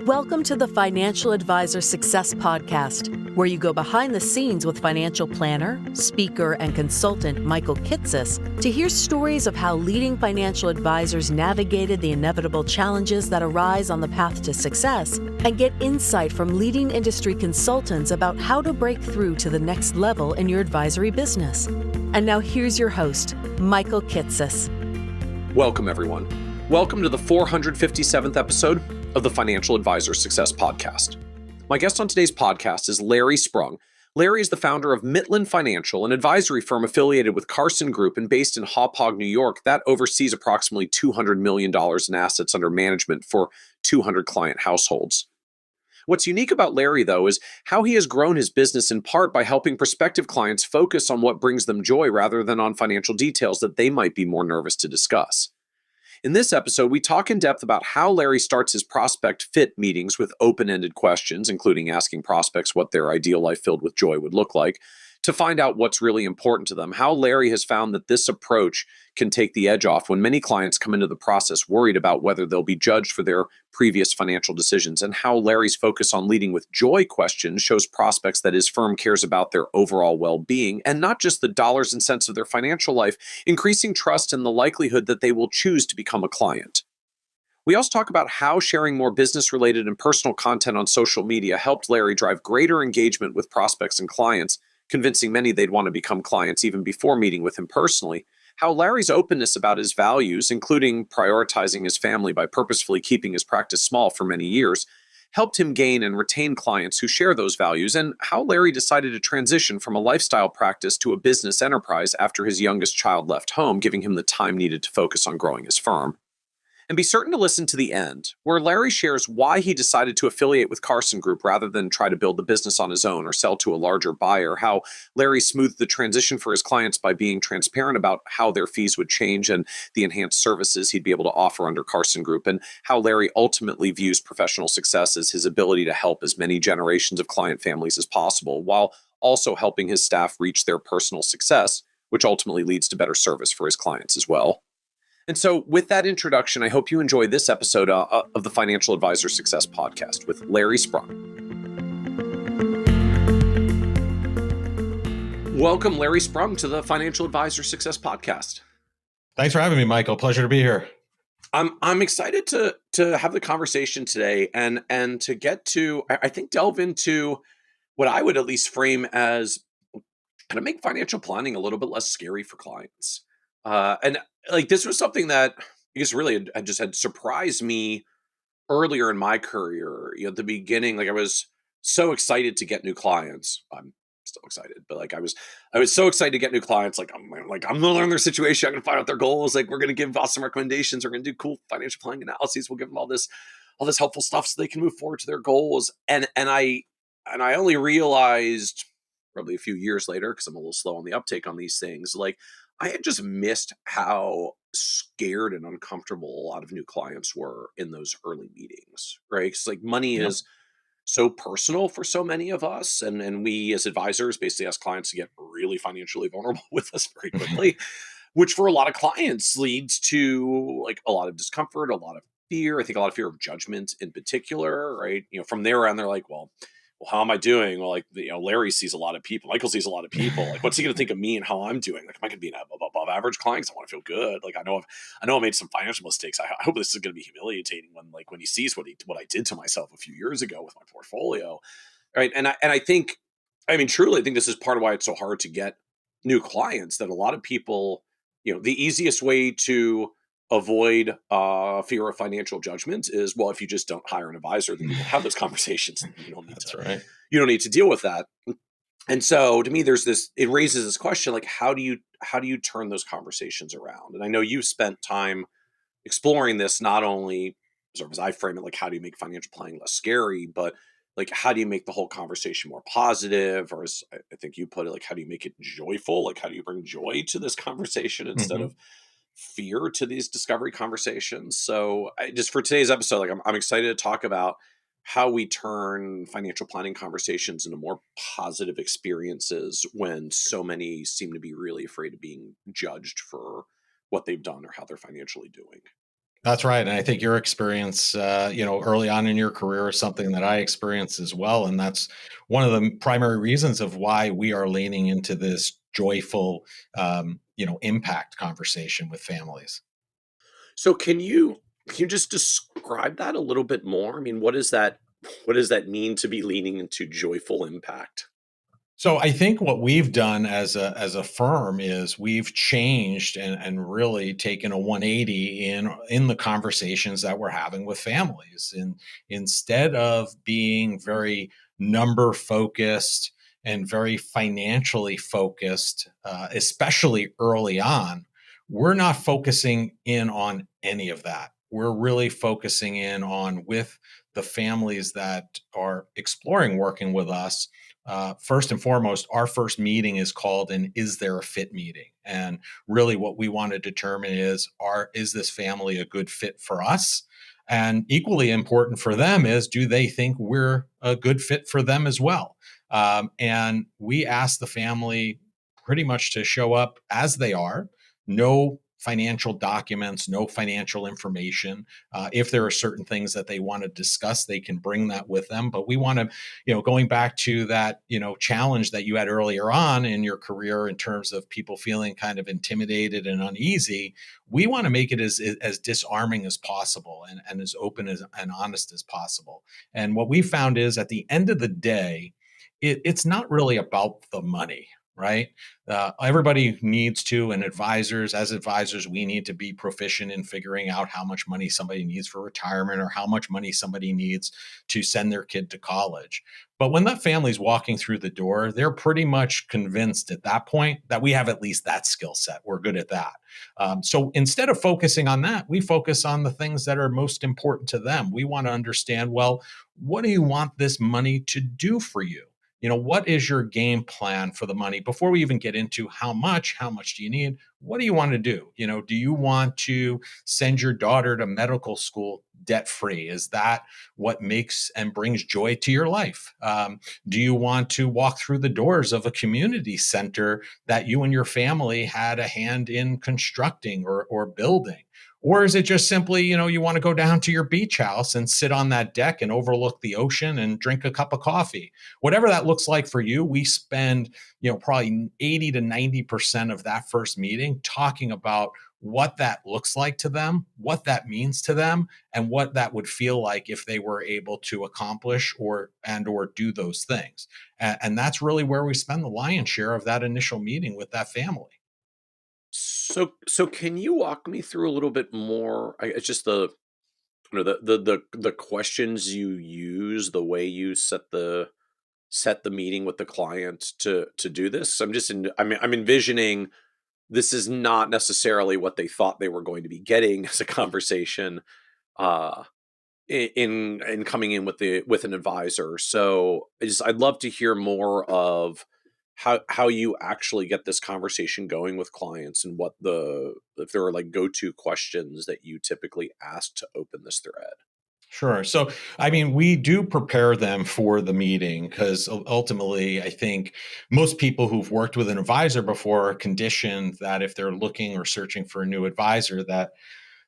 Welcome to the Financial Advisor Success Podcast, where you go behind the scenes with financial planner, speaker, and consultant Michael Kitces to hear stories of how leading financial advisors navigated the inevitable challenges that arise on the path to success, and get insight from leading industry consultants about how to break through to the next level in your advisory business. And now here's your host, Michael Kitces. Welcome, everyone. Welcome to the 457th episode of the Financial Advisor Success Podcast. My guest on today's podcast is Larry Sprung. Larry is the founder of Midland Financial, an advisory firm affiliated with Carson Group and based in Hauppauge, New York, that oversees approximately $200 million in assets under management for 200 client households. What's unique about Larry, though, is how he has grown his business in part by helping prospective clients focus on what brings them joy rather than on financial details that they might be more nervous to discuss. In this episode, we talk in depth about how Larry starts his prospect fit meetings with open-ended questions, including asking prospects what their ideal life filled with joy would look like, to find out what's really important to them, how Larry has found that this approach can take the edge off when many clients come into the process worried about whether they'll be judged for their previous financial decisions, and how Larry's focus on leading with joy questions shows prospects that his firm cares about their overall well-being and not just the dollars and cents of their financial life, increasing trust and the likelihood that they will choose to become a client. We also talk about how sharing more business-related and personal content on social media helped Larry drive greater engagement with prospects and clients, convincing many they'd want to become clients even before meeting with him personally, how Larry's openness about his values, including prioritizing his family by purposefully keeping his practice small for many years, helped him gain and retain clients who share those values, and how Larry decided to transition from a lifestyle practice to a business enterprise after his youngest child left home, giving him the time needed to focus on growing his firm. And be certain to listen to the end, where Larry shares why he decided to affiliate with Carson Group rather than try to build the business on his own or sell to a larger buyer, how Larry smoothed the transition for his clients by being transparent about how their fees would change and the enhanced services he'd be able to offer under Carson Group, and how Larry ultimately views professional success as his ability to help as many generations of client families as possible, while also helping his staff reach their personal success, which ultimately leads to better service for his clients as well. And so with that introduction, I hope you enjoy this episode of the Financial Advisor Success Podcast with Larry Sprung. Welcome, Larry Sprung, to the Financial Advisor Success Podcast. Thanks for having me, Michael. Pleasure to be here. I'm excited to have the conversation today and to get to, I think, delve into what I would at least frame as kind of make financial planning a little bit less scary for clients. And like this was something that I guess really had surprised me earlier in my career. At the beginning, like I was so excited to get new clients. I'm still excited, but like I was so excited to get new clients. Like I'm gonna learn their situation. I'm gonna find out their goals. Like we're gonna give awesome recommendations. We're gonna do cool financial planning analyses. We'll give them all this helpful stuff so they can move forward to their goals. And I only realized probably a few years later, because I'm a little slow on the uptake on these things, like I had just missed how scared and uncomfortable a lot of new clients were in those early meetings, right? Because like money is so personal for so many of us. And we as advisors basically ask clients to get really financially vulnerable with us very quickly, which for a lot of clients leads to like a lot of discomfort, a lot of fear. I think a lot of fear of judgment in particular, right? From there on, they're like, well, how am I doing? Well, like, Larry sees a lot of people. Michael sees a lot of people. Like, what's he going to think of me and how I'm doing? Like, am I going to be an above average client? Because I want to feel good. Like, I know I made some financial mistakes. I hope this is going to be humiliating when he sees what I did to myself a few years ago with my portfolio, right? And I think, truly, I think this is part of why it's so hard to get new clients. That a lot of people, the easiest way to avoid fear of financial judgment is, well, if you just don't hire an advisor, then you don't have those conversations. You don't need Right. You don't need to deal with that. And so to me, it raises this question, like, how do you turn those conversations around? And I know you've spent time exploring this, not only sort of as I frame it, like, how do you make financial planning less scary, but like, how do you make the whole conversation more positive? Or as I think you put it, like, how do you make it joyful? Like, how do you bring joy to this conversation instead of fear to these discovery conversations? So just for today's episode, like I'm excited to talk about how we turn financial planning conversations into more positive experiences when so many seem to be really afraid of being judged for what they've done or how they're financially doing. That's right. And I think your experience, early on in your career is something that I experienced as well. And that's one of the primary reasons of why we are leaning into this joyful, impact conversation with families. So can you just describe that a little bit more? I mean, what does that mean to be leaning into joyful impact? So I think what we've done as a firm is we've changed and really taken a 180 in the conversations that we're having with families. And instead of being very number focused and very financially focused, especially early on, we're not focusing in on any of that. We're really focusing in on with the families that are exploring working with us. First and foremost, our first meeting is called an "Is there a fit?" meeting, and really, what we want to determine is this family a good fit for us? And equally important for them is, do they think we're a good fit for them as well? And we ask the family pretty much to show up as they are, no financial documents, no financial information. If there are certain things that they want to discuss, they can bring that with them. But we want to, going back to that, challenge that you had earlier on in your career in terms of people feeling kind of intimidated and uneasy, we want to make it as disarming as possible and as open and honest as possible. And what we found is at the end of the day, it's not really about the money, right? Everybody needs to, and as advisors, we need to be proficient in figuring out how much money somebody needs for retirement or how much money somebody needs to send their kid to college. But when that family's walking through the door, they're pretty much convinced at that point that we have at least that skill set. We're good at that. So instead of focusing on that, we focus on the things that are most important to them. We want to understand, well, what do you want this money to do for you? What is your game plan for the money before we even get into how much do you need? What do you want to do? Do you want to send your daughter to medical school debt free? Is that what makes and brings joy to your life? Do you want to walk through the doors of a community center that you and your family had a hand in constructing or building? Or is it just simply, you want to go down to your beach house and sit on that deck and overlook the ocean and drink a cup of coffee? Whatever that looks like for you, we spend, probably 80 to 90% of that first meeting talking about what that looks like to them, what that means to them, and what that would feel like if they were able to accomplish or do those things. And that's really where we spend the lion's share of that initial meeting with that family. So can you walk me through a little bit more? It's just the questions you use, the way you set the meeting with the client to do this. I'm envisioning this is not necessarily what they thought they were going to be getting as a conversation uh in coming in with an advisor. So I'd love to hear more of how you actually get this conversation going with clients and if there are like go-to questions that you typically ask to open this thread. Sure. So, I mean, we do prepare them for the meeting because ultimately, I think most people who've worked with an advisor before are conditioned that if they're looking or searching for a new advisor, that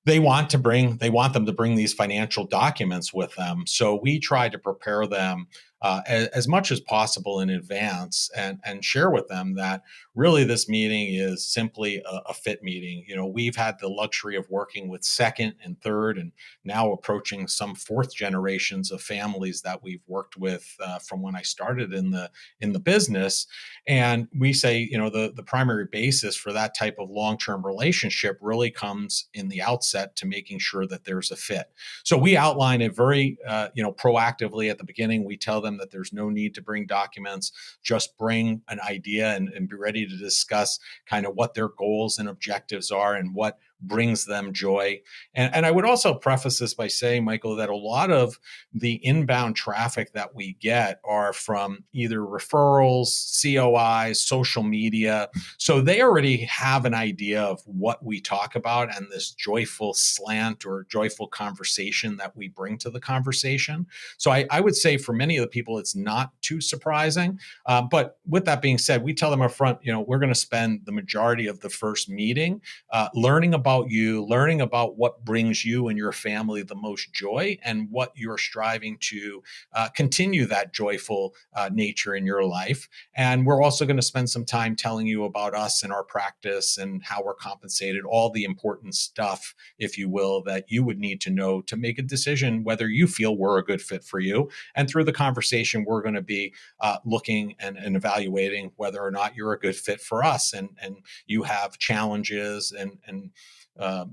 they want them to bring these financial documents with them. So we try to prepare them as much as possible in advance and share with them that really this meeting is simply a fit meeting. We've had the luxury of working with second and third and now approaching some fourth generations of families that we've worked with from when I started in the business. And we say, the primary basis for that type of long-term relationship really comes in the outset to making sure that there's a fit. So we outline it very, proactively at the beginning. We tell them that there's no need to bring documents, just bring an idea and be ready to discuss kind of what their goals and objectives are and what brings them joy. And I would also preface this by saying, Michael, that a lot of the inbound traffic that we get are from either referrals, COIs, social media. So they already have an idea of what we talk about and this joyful slant or joyful conversation that we bring to the conversation. So I would say for many of the people, it's not too surprising. But with that being said, we tell them up front, we're going to spend the majority of the first meeting learning about about you, learning about what brings you and your family the most joy, and what you're striving to continue that joyful nature in your life. And we're also going to spend some time telling you about us and our practice and how we're compensated, all the important stuff, if you will, that you would need to know to make a decision whether you feel we're a good fit for you. And through the conversation, we're going to be looking and evaluating whether or not you're a good fit for us, and you have challenges and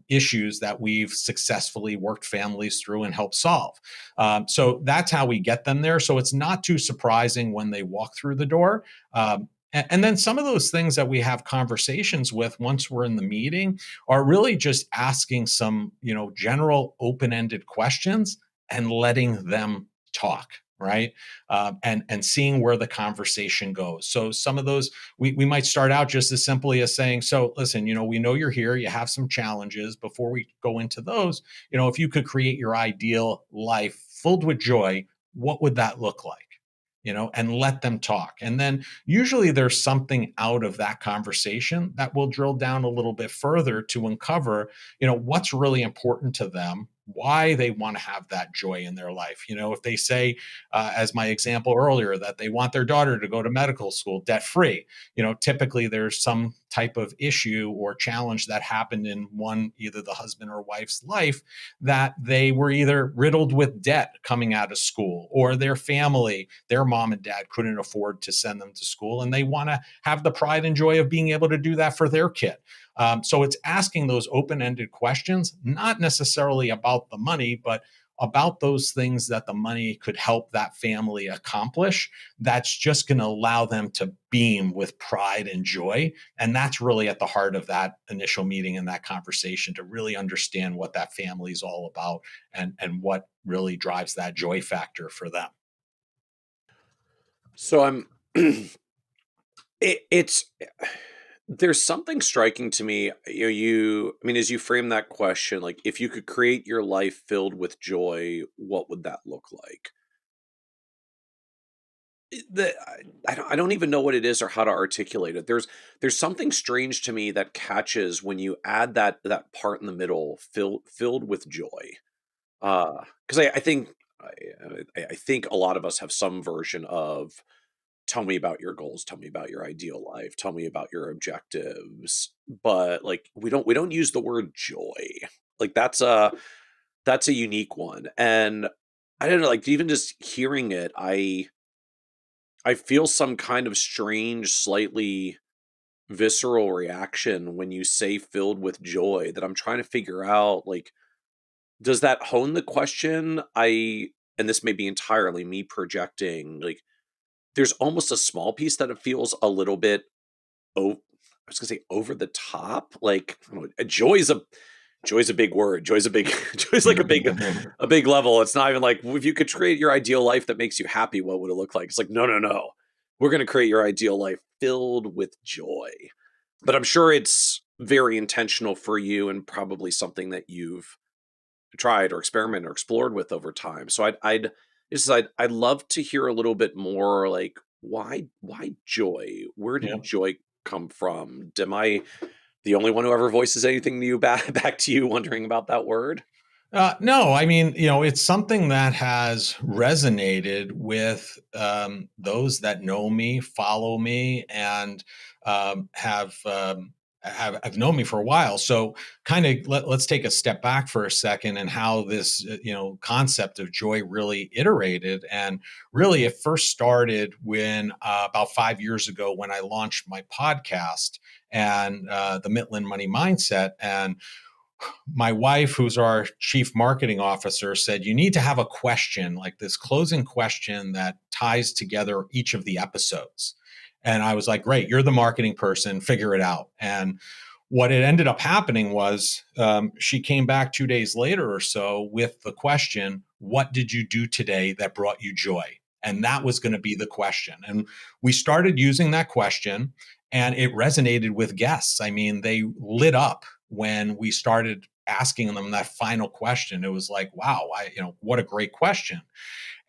issues that we've successfully worked families through and helped solve. So that's how we get them there. So it's not too surprising when they walk through the door. And then some of those things that we have conversations with once we're in the meeting are really just asking some, general open-ended questions and letting them talk. Right. And seeing where the conversation goes. So some of those, we might start out just as simply as saying, so listen, we know you're here, you have some challenges. Before we go into those, if you could create your ideal life filled with joy, what would that look like? And let them talk. And then usually there's something out of that conversation that will drill down a little bit further to uncover, what's really important to them, why they want to have that joy in their life. If they say, as my example earlier, that they want their daughter to go to medical school debt free, typically there's some type of issue or challenge that happened in either the husband or wife's life, that they were either riddled with debt coming out of school, or their family, their mom and dad couldn't afford to send them to school, and they want to have the pride and joy of being able to do that for their kid. So it's asking those open-ended questions, not necessarily about the money, but about those things that the money could help that family accomplish. That's just going to allow them to beam with pride and joy. And that's really at the heart of that initial meeting and that conversation, to really understand what that family is all about and what really drives that joy factor for them. So I'm it's there's something striking to me. As you frame that question, like, if you could create your life filled with joy, what would that look like? I don't even know what it is or how to articulate it. There's something strange to me that catches when you add that part in the middle, filled with joy. Because I think a lot of us have some version of, tell me about your goals, tell me about your ideal life, tell me about your objectives, but like we don't use the word joy. Like that's a unique one. And I don't know, like, even just hearing it, I feel some kind of strange, slightly visceral reaction when you say filled with joy, that I'm trying to figure out, like, does that hone the question? And this may be entirely me projecting, like, there's almost a small piece that it feels a little bit, oh, I was gonna say over the top. Like, I don't know, joy's a big word. Joy's a big joy's like a big level. It's not even like, if you could create your ideal life that makes you happy, what would it look like? It's like, no, no, no. We're gonna create your ideal life filled with joy. But I'm sure it's very intentional for you, and probably something that you've tried or experimented or explored with over time. So I'd love to hear a little bit more, like, why joy? Where Yeah. did joy come from? Am I the only one who ever voices anything to you back to you wondering about that word? No, I mean, it's something that has resonated with those that know me, follow me, and have known me for a while. So, kind of let's take a step back for a second, and how this concept of joy really iterated. And really, it first started when about 5 years ago, when I launched my podcast and the Mitlin Money Mindset. And my wife, who's our chief marketing officer, said, you need to have a question, like this closing question that ties together each of the episodes. And I was like, great, you're the marketing person, figure it out. And what it ended up happening was, she came back 2 days later or so with the question, what did you do today that brought you joy? And that was going to be the question. And we started using that question, and it resonated with guests. I mean, they lit up when we started asking them that final question. It was like, wow, what a great question.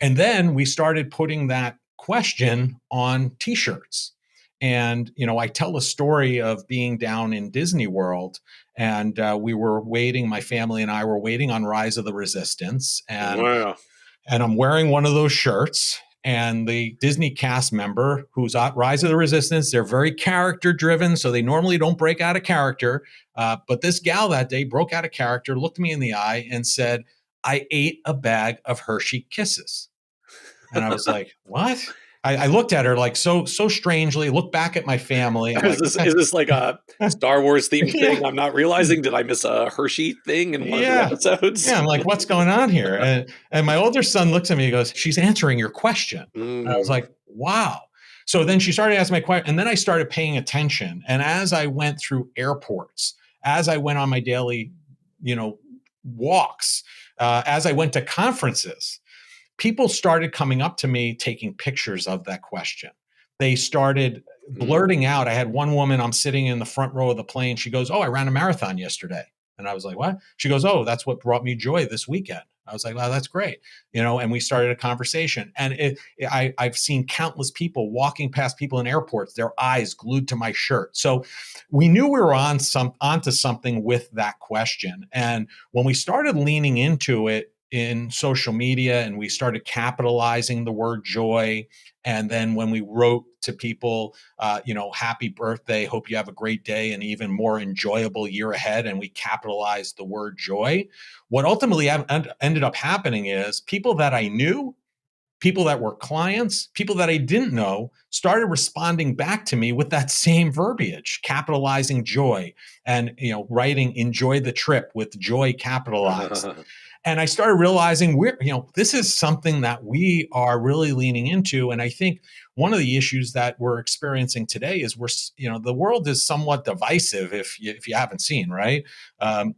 And then we started putting that question on t-shirts. And, I tell a story of being down in Disney World, and we were waiting, my family and I were waiting on Rise of the Resistance. Wow. And I'm wearing one of those shirts. And the Disney cast member who's at Rise of the Resistance, they're very character driven. So they normally don't break out of character. But this gal that day broke out of character, looked me in the eye, and said, "I ate a bag of Hershey Kisses." And I was like, "What?" I looked at her like so strangely, looked back at my family. I'm Is like, this "What is this like a Star Wars themed the-" thing? I'm not realizing. Did I miss a Hershey thing in one of the Yeah. episodes? Yeah. I'm like, "What's going on here?" And my older son looks at me and goes, "She's answering your question." And I was Mm. like, "Wow." So then she started asking my question, and then I started paying attention. And as I went through airports, as I went on my daily, you know, walks, as I went to conferences, people started coming up to me taking pictures of that question. They started Mm. blurting out. I had one woman, I'm sitting in the front row of the plane. She goes, "Oh, I ran a marathon yesterday." And I was like, "What?" She goes, "Oh, that's what brought me joy this weekend." I was like, "Wow, that's great." And we started a conversation. And I've seen countless people walking past people in airports, their eyes glued to my shirt. So we knew we were onto something with that question. And when we started leaning into it in social media and we started capitalizing the word joy, and then when we wrote to people, "Happy birthday, hope you have a great day and even more enjoyable year ahead," and we capitalized the word joy, what ultimately ended up happening is people that I knew, people that were clients, people that I didn't know started responding back to me with that same verbiage, capitalizing joy, and writing "enjoy the trip" with joy capitalized. And I started realizing this is something that we are really leaning into. And I think one of the issues that we're experiencing today is the world is somewhat divisive. If you haven't seen, right?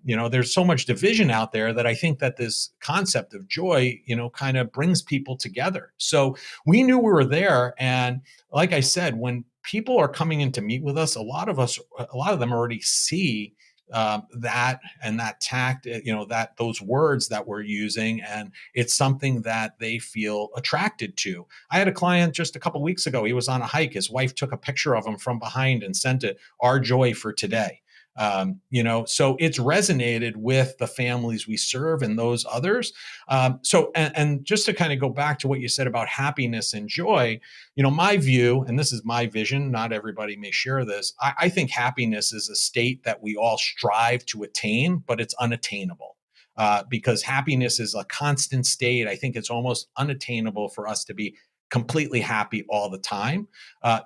There's so much division out there that I think that this concept of joy, kind of brings people together. So we knew we were there. And like I said, when people are coming in to meet with us, a lot of them already see that and that tact, that those words that we're using, and it's something that they feel attracted to. I had a client just a couple weeks ago. He was on a hike. His wife took a picture of him from behind and sent it, "Our joy for today." So it's resonated with the families we serve and those others. And just to kind of go back to what you said about happiness and joy, my view, and this is my vision, not everybody may share this. I think happiness is a state that we all strive to attain, but it's unattainable. Because happiness is a constant state. I think it's almost unattainable for us to be completely happy all the time.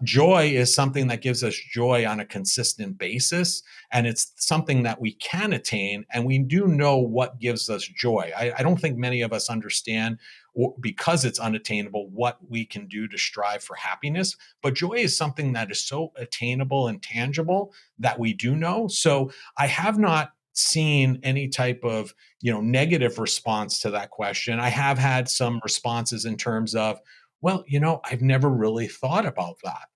Joy is something that gives us joy on a consistent basis, and it's something that we can attain, and we do know what gives us joy. I don't think many of us understand, because it's unattainable, what we can do to strive for happiness. But joy is something that is so attainable and tangible that we do know. So I have not seen any type of negative response to that question. I have had some responses in terms of, "Well, I've never really thought about that."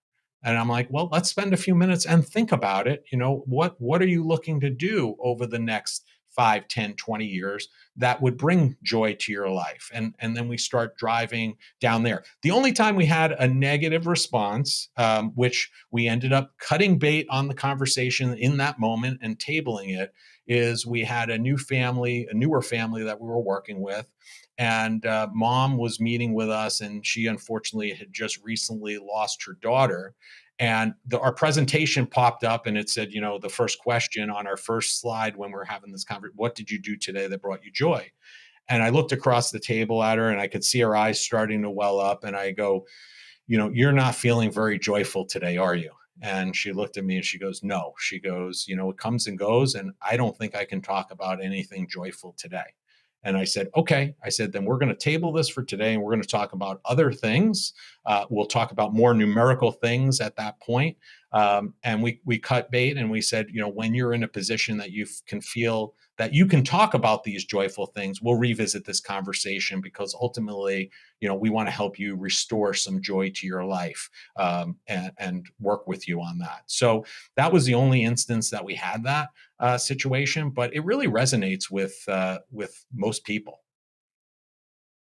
And I'm like, "Well, let's spend a few minutes and think about it. What are you looking to do over the next 5, 10, 20 years that would bring joy to your life?" And then we start driving down there. The only time we had a negative response, which we ended up cutting bait on the conversation in that moment and tabling it, is we had a newer family that we were working with, and mom was meeting with us, and she unfortunately had just recently lost her daughter. And our presentation popped up, and it said, the first question on our first slide when we're having this conversation: "What did you do today that brought you joy?" And I looked across the table at her, and I could see her eyes starting to well up. And I go, "You're not feeling very joyful today, are you?" And she looked at me and she goes, "No." She goes, "It comes and goes, and I don't think I can talk about anything joyful today." And I said, "Okay." I said, "Then we're going to table this for today, and we're going to talk about other things. We'll talk about more numerical things at that point." And we cut bait, and we said, "When you're in a position that you can feel that you can talk about these joyful things, we'll revisit this conversation, because ultimately, we want to help you restore some joy to your life, and work with you on that." So that was the only instance that we had that situation, but it really resonates with most people.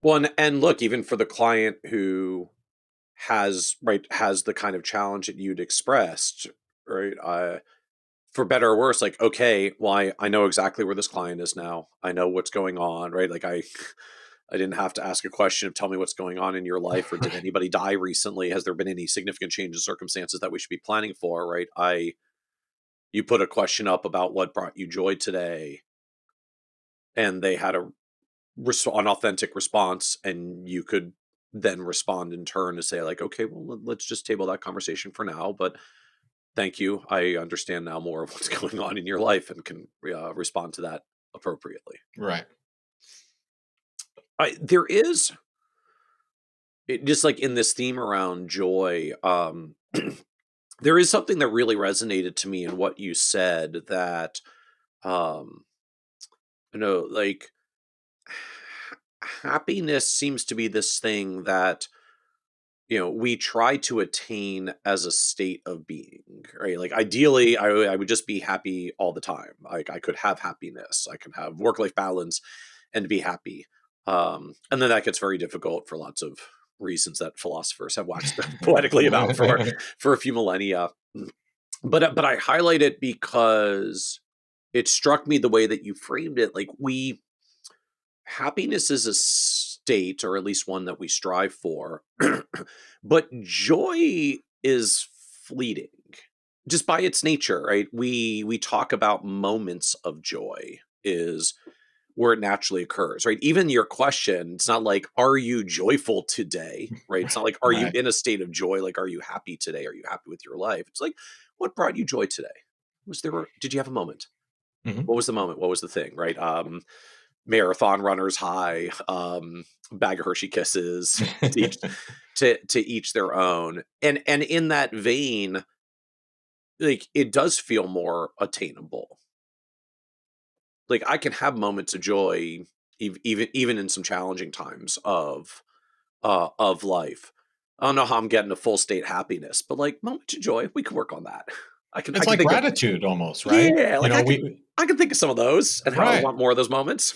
Well, and look, even for the client who has the kind of challenge that you'd expressed, right? For better or worse, like, okay, well, I know exactly where this client is now. I know what's going on, right? Like I didn't have to ask a question of tell me what's going on in your life, or did anybody die recently? Has there been any significant change in circumstances that we should be planning for, right? You put a question up about what brought you joy today, and they had an authentic response, and you could then respond in turn to say like, okay, well, let's just table that conversation for now, but thank you. I understand now more of what's going on in your life and can respond to that appropriately. Right. There is just like in this theme around joy. There is something that really resonated to me in what you said, that um, like happiness seems to be this thing that we try to attain as a state of being, right? Like ideally, I would just be happy all the time. Like I could have happiness, I can have work-life balance and be happy. And then that gets very difficult for lots of reasons that philosophers have waxed poetically about for a few millennia. But I highlight it because it struck me the way that you framed it. Like happiness is a state, or at least one that we strive for, but joy is fleeting just by its nature, right? We talk about moments of joy is where it naturally occurs, right? Even your question, it's not like, are you joyful today, right? It's not like, are you Right. in a state of joy? Like, are you happy today? Are you happy with your life? It's like, what brought you joy today? Did you have a moment? Mhm. What was the moment? What was the thing, right? Marathon runners high, bag of Hershey Kisses, to each, to each their own. And in that vein, like it does feel more attainable. Like I can have moments of joy, even in some challenging times of life. I don't know how I'm getting a full state happiness, but like moments of joy, we can work on that. I It's can like think of, gratitude almost, right? yeah, You like know, I can think of some of those and how I right. want more of those moments.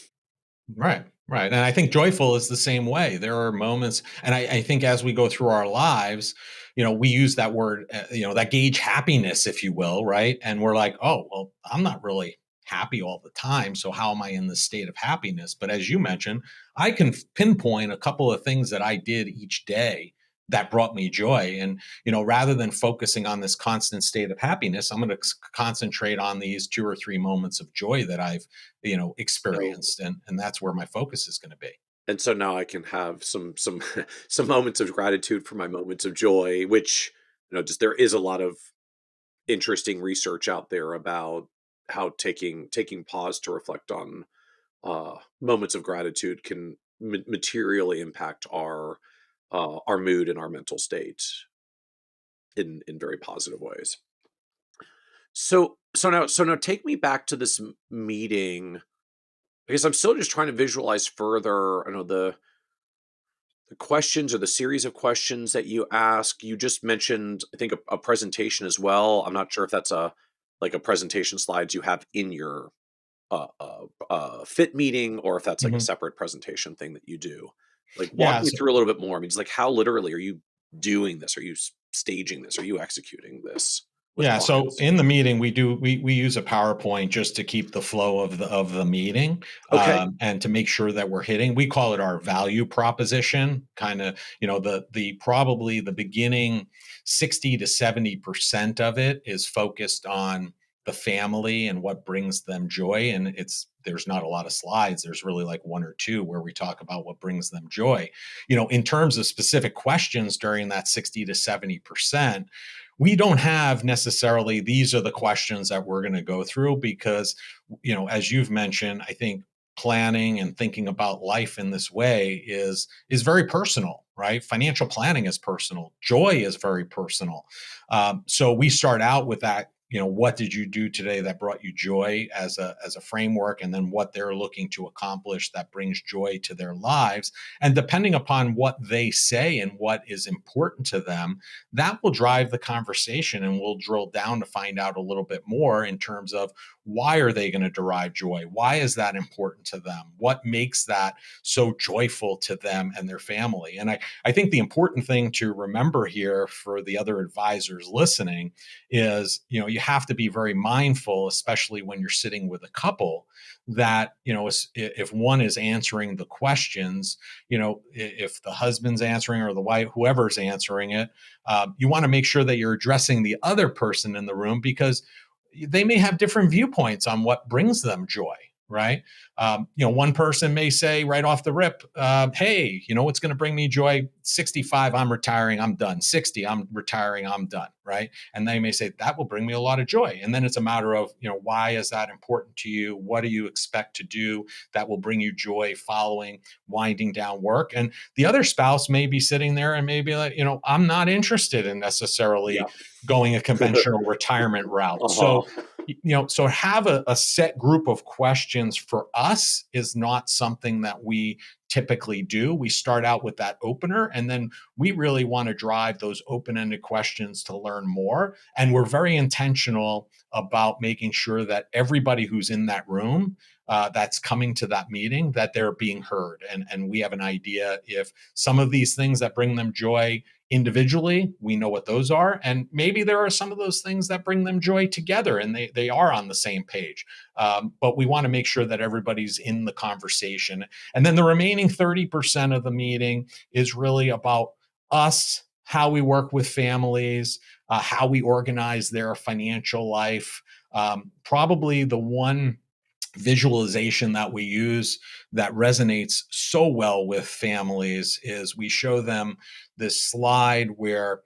Right, right. And I think joyful is the same way. There are moments, and I think as we go through our lives, we use that word, that gauge happiness, if you will, right? And we're like, oh, well, I'm not really happy all the time. So how am I in this state of happiness? But as you mentioned, I can pinpoint a couple of things that I did each day that brought me joy. And, rather than focusing on this constant state of happiness, I'm going to concentrate on these 2 or 3 moments of joy that I've So experienced, and that's where my focus is going to be. and so now I can have some some moments of gratitude for my moments of joy, which just there is a lot of interesting research out there about how taking pause to reflect on moments of gratitude can materially impact our mood and our mental state in very positive ways. So now take me back to this meeting, because I'm still just trying to visualize further. I know the questions or the series of questions that you ask. You just mentioned, I think, a presentation as well. I'm not sure if that's like a presentation slides you have in your fit meeting, or if that's like a Mhm. separate presentation thing that you do. Like, walk Yeah. me So, through a little bit more. I mean, just like how literally are you doing this? Are you staging this? Are you executing this with yeah. So clients? in the meeting, we use a PowerPoint just to keep the flow of the meeting, Okay. and to make sure that we're hitting. We call it our value proposition. Kind of, the probably the beginning 60 to 70% of it is focused on the family and what brings them joy, and there's not a lot of slides. There's really like one or two where we talk about what brings them joy. In terms of specific questions during that 60 to 70%, we don't have necessarily these are the questions that we're going to go through, because as you've mentioned, I think planning and thinking about life in this way is very personal, right? Financial planning is personal, joy is very personal. So we start out with that, what did you do today that brought you joy, as a framework, and then what they're looking to accomplish that brings joy to their lives. And depending upon what they say and what is important to them, that will drive the conversation, and we'll drill down to find out a little bit more in terms of why are they going to derive joy? Why is that important to them? What makes that so joyful to them and their family? And I think the important thing to remember here for the other advisors listening is, you have to be very mindful, especially when you're sitting with a couple, that, if one is answering the questions, if the husband's answering or the wife, whoever's answering it, you want to make sure that you're addressing the other person in the room, because they may have different viewpoints on what brings them joy, right? One person may say right off the rip, hey, what's going to bring me joy? 65, I'm retiring, I'm done. 60, I'm retiring, I'm done, right? And they may say that will bring me a lot of joy. And then it's a matter of, why is that important to you? What do you expect to do that will bring you joy following winding down work? And the other spouse may be sitting there and maybe like, I'm not interested in necessarily going a conventional retirement route. So, so have a set group of questions for us is not something that we typically do. We start out with that opener, and then we really want to drive those open-ended questions to learn more. And we're very intentional about making sure that everybody who's in that room that's coming to that meeting, that they're being heard. And we have an idea if some of these things that bring them joy individually, we know what those are. And maybe there are some of those things that bring them joy together and they are on the same page. But we want to make sure that everybody's in the conversation. And then the remaining 30% of the meeting is really about us, how we work with families, how we organize their financial life. Probably the one visualization that we use that resonates so well with families is we show them this slide where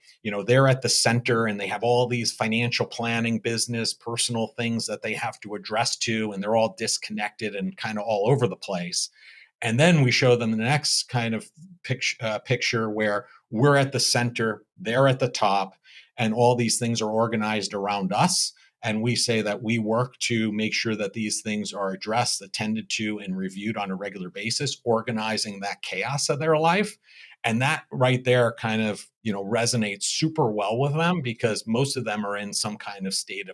they're at the center and they have all these financial planning, business, personal things that they have to address to, and they're all disconnected and kind of all over the place. And then we show them the next kind of picture where we're at the center, they're at the top, and all these things are organized around us. And we say that we work to make sure that these things are addressed, attended to, and reviewed on a regular basis, organizing that chaos of their life. And that right there kind of, resonates super well with them, because most of them are in some kind of state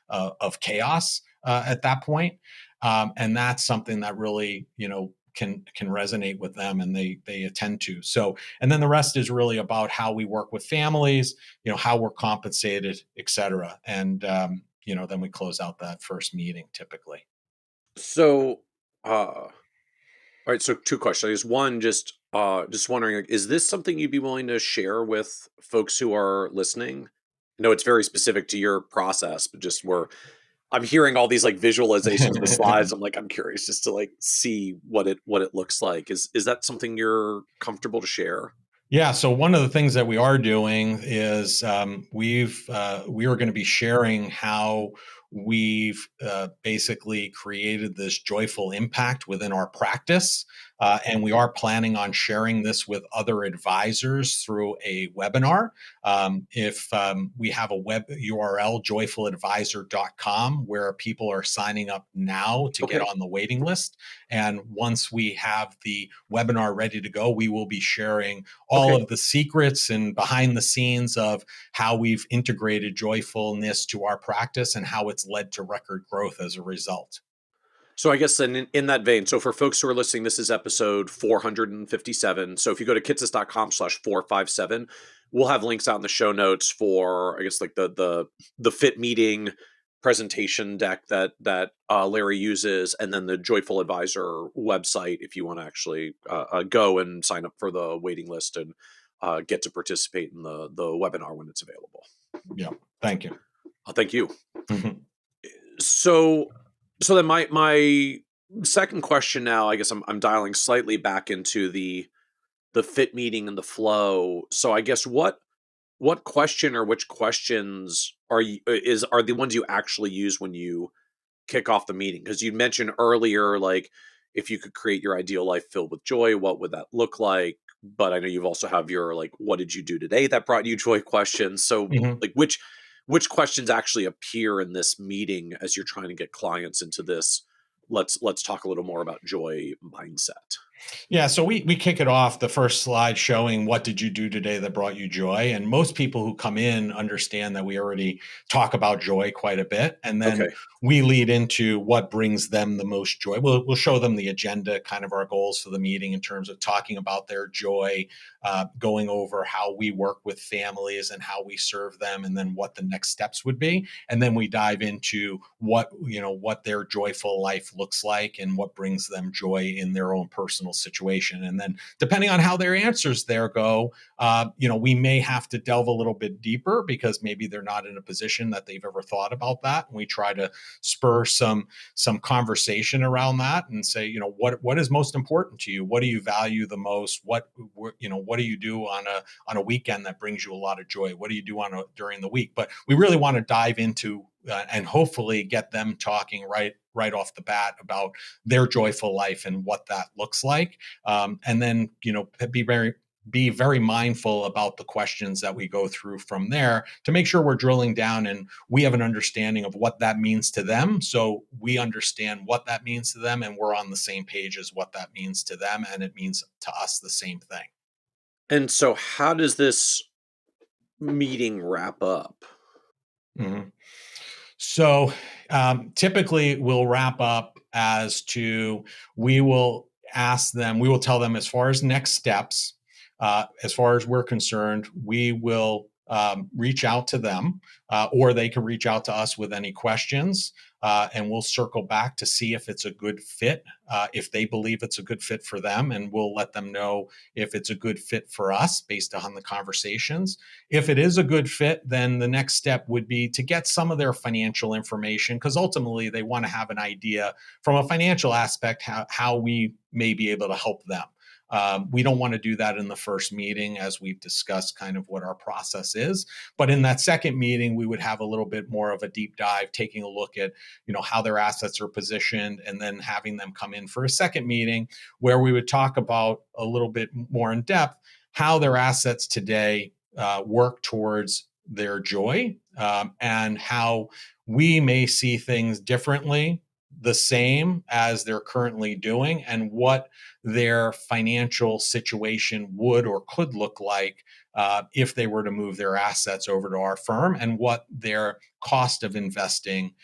of chaos at that point. And that's something that really, can resonate with them and they attend to. So, and then the rest is really about how we work with families, how we're compensated, et cetera. And, then we close out that first meeting typically. So, all right. So two questions. I guess one, just wondering, like, is this something you'd be willing to share with folks who are listening? I know it's very specific to your process, but I'm hearing all these like visualizations with slides. I'm like, I'm curious just to like see what it looks like. Is that something you're comfortable to share? Yeah. So one of the things that we are doing is we are going to be sharing how we've basically created this joyful impact within our practice. And we are planning on sharing this with other advisors through a webinar. If we have a web URL, joyfuladvisor.com, where people are signing up now to get on the waiting list. And once we have the webinar ready to go, we will be sharing all of the secrets and behind the scenes of how we've integrated joyfulness to our practice and how it's led to record growth as a result. So I guess in that vein, so for folks who are listening, this is episode 457. So if you go to kitces.com/457, we'll have links out in the show notes for, I guess, like the fit meeting presentation deck that Larry uses, and then the Joyful Advisor website if you want to actually go and sign up for the waiting list and get to participate in the webinar when it's available. Yeah, thank you. Thank you. So then my second question now, I guess I'm dialing slightly back into the fit meeting and the flow. So I guess what question or which questions are the ones you actually use when you kick off the meeting? Because you mentioned earlier, like, if you could create your ideal life filled with joy, what would that look like? But I know you've also have your, like, what did you do today that brought you joy questions. So like which questions actually appear in this meeting as you're trying to get clients into this let's talk a little more about joy mindset? Yeah, so we kick it off the first slide showing what did you do today that brought you joy, and most people who come in understand that we already talk about joy quite a bit, and then Okay. we lead into what brings them the most joy. We'll show them the agenda, kind of our goals for the meeting in terms of talking about their joy, going over how we work with families and how we serve them, and then what the next steps would be, and then we dive into what their joyful life looks like and what brings them joy in their own personal situation. And then depending on how their answers there go, we may have to delve a little bit deeper because maybe they're not in a position that they've ever thought about that, and we try to spur some conversation around that and say, what is most important to you? What do you value the most? What do you do on a weekend that brings you a lot of joy? What do you do during the week? But we really want to dive into and hopefully get them talking right off the bat about their joyful life and what that looks like. And then, be very mindful about the questions that we go through from there to make sure we're drilling down and we have an understanding of what that means to them. So we understand what that means to them and we're on the same page as what that means to them. And it means to us the same thing. And so how does this meeting wrap up? Mhm. So typically, we'll wrap up as to we will we will tell them as far as next steps, as far as we're concerned, we will reach out to them, or they can reach out to us with any questions. And we'll circle back to see if it's a good fit, if they believe it's a good fit for them, and we'll let them know if it's a good fit for us based on the conversations. If it is a good fit, then the next step would be to get some of their financial information because ultimately they want to have an idea from a financial aspect how we may be able to help them. We don't want to do that in the first meeting, as we've discussed kind of what our process is. But in that second meeting, we would have a little bit more of a deep dive, taking a look at how their assets are positioned, and then having them come in for a second meeting where we would talk about a little bit more in depth how their assets today work towards their joy, and how we may see things differently, the same as they're currently doing, and what their financial situation would or could look like if they were to move their assets over to our firm, and what their cost of investing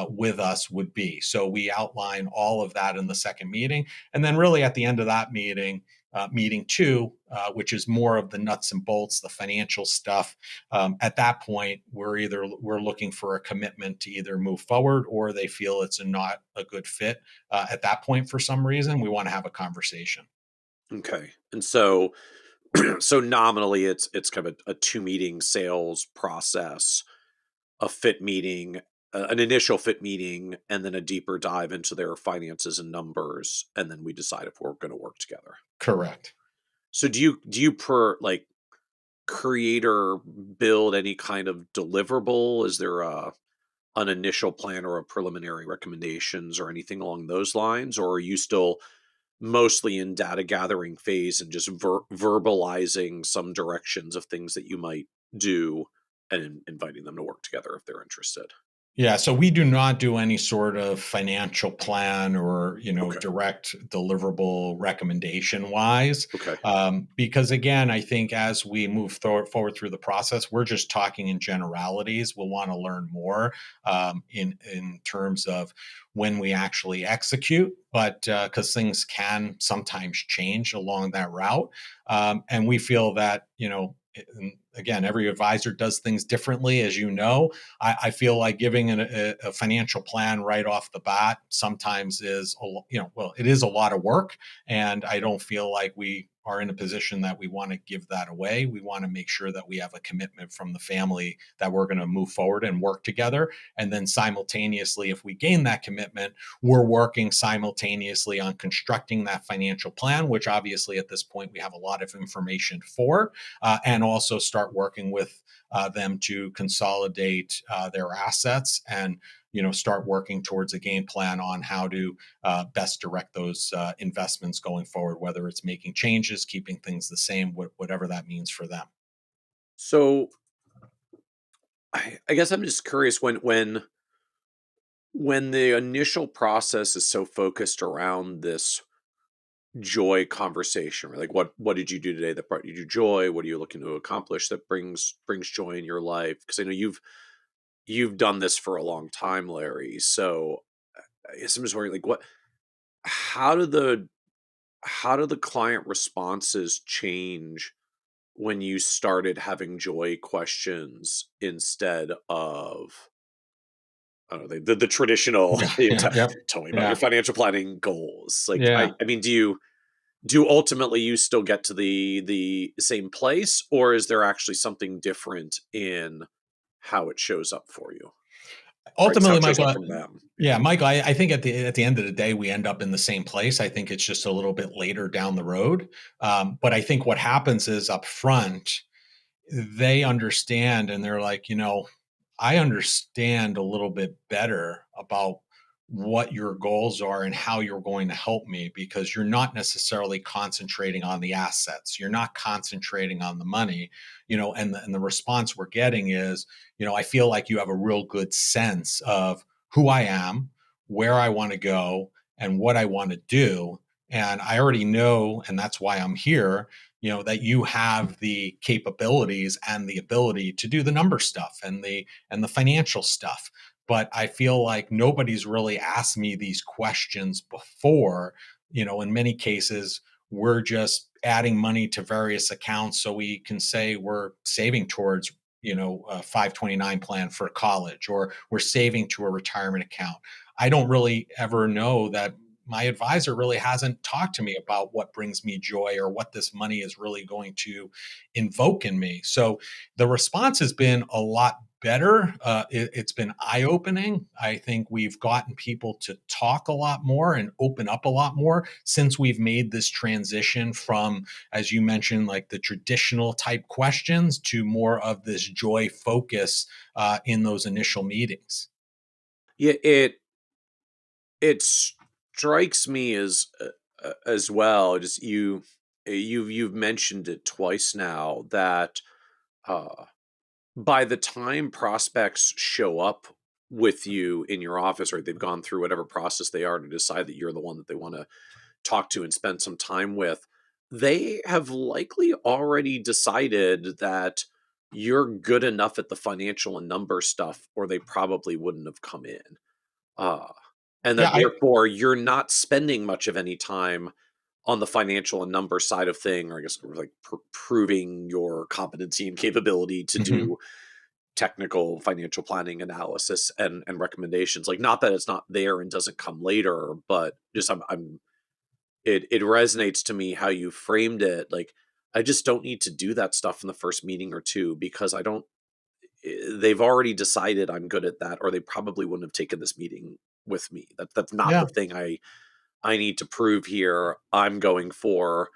with us would be. So we outline all of that in the second meeting. And then, really, at the end of that meeting, meeting two, which is more of the nuts and bolts, the financial stuff. At that point, we're looking for a commitment to either move forward or they feel it's not a good fit. At that point, for some reason, we want to have a conversation. Okay. And so so nominally it's kind of a two meeting sales process, a fit meeting, an initial fit meeting, and then a deeper dive into their finances and numbers, and then we decide if we're going to work together. Correct. So do you per like create or build any kind of deliverable? Is there an initial plan or a preliminary recommendations or anything along those lines, or are you still mostly in data gathering phase and just verbalizing some directions of things that you might do and inviting them to work together if they're interested? Yeah, so we do not do any sort of financial plan or Okay. direct deliverable recommendation wise, Okay. because again, I think as we move forward through the process, we're just talking in generalities. We'll want to learn more in terms of when we actually execute, but because things can sometimes change along that route, and we feel that and again, every advisor does things differently, as you know. I feel like giving a financial plan right off the bat sometimes is, well, it is a lot of work. And I don't feel like we are in a position that we want to give that away. We want to make sure that we have a commitment from the family that we're going to move forward and work together. And then simultaneously, if we gain that commitment, we're working simultaneously on constructing that financial plan, which obviously at this point we have a lot of information for, and also start working with them to consolidate their assets and start working towards a game plan on how to best direct those investments going forward, whether it's making changes, keeping things the same, whatever that means for them. So I guess I'm just curious when the initial process is so focused around this joy conversation? Like, what did you do today that brought you joy? What are you looking to accomplish that brings joy in your life? Because I know you've done this for a long time, Larry. So I guess I'm just wondering, like, how do the how do the client responses change when you started having joy questions instead of, I don't know, the traditional, Yeah, yeah, yep, tell me about your yeah, financial planning goals. Like, yeah. I mean, do ultimately you still get to the same place, or is there actually something different in how it shows up for you? Or I guess how Ultimately, it shows up Michael, from them. Yeah. yeah, Michael, I think at the end of the day, we end up in the same place. I think it's just a little bit later down the road. But I think what happens is up front, they understand and they're like, I understand a little bit better about what your goals are and how you're going to help me because you're not necessarily concentrating on the assets. You're not concentrating on the money, and the response we're getting is, I feel like you have a real good sense of who I am, where I want to go, and what I want to do. And I already know, and that's why I'm here, that you have the capabilities and the ability to do the number stuff and the financial stuff. But I feel like nobody's really asked me these questions before. In many cases, we're just adding money to various accounts so we can say we're saving towards a 529 plan for college, or we're saving to a retirement account. I don't really ever know that my advisor really hasn't talked to me about what brings me joy or what this money is really going to invoke in me. So the response has been a lot better. It's been eye opening. I think we've gotten people to talk a lot more and open up a lot more since we've made this transition from, as you mentioned, like the traditional type questions to more of this joy focus in those initial meetings. Yeah, it strikes me as well. Just you've mentioned it twice now that uh, by the time prospects show up with you in your office, right, they've gone through whatever process they are to decide that you're the one that they want to talk to and spend some time with, they have likely already decided that you're good enough at the financial and number stuff, or they probably wouldn't have come in. Uh, and Yeah, that therefore you're not spending much of any time on the financial and number side of thing, or I guess like proving your competency and capability to mhm. do technical financial planning analysis and recommendations. Like, not that it's not there and doesn't come later, but just I'm it resonates to me how you framed it. Like, I just don't need to do that stuff in the first meeting or two because I don't they've already decided I'm good at that, or they probably wouldn't have taken this meeting with me. That's not Yeah. the thing I need to prove here. I'm going for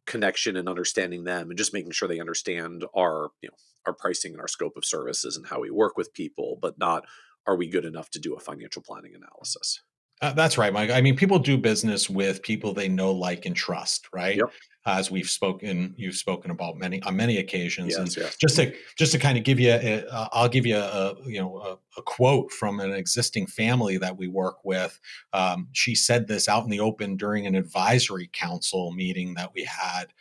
connection and understanding them and just making sure they understand our, our pricing and our scope of services and how we work with people, but not, are we good enough to do a financial planning analysis? That's right, Mike. I mean, people do business with people they know, like, and trust, right? Yep. As you've spoken about many occasions, and Yes. Yes. just to kind of give you, I'll give you a quote from an existing family that we work with. She said this out in the open during an advisory council meeting that we had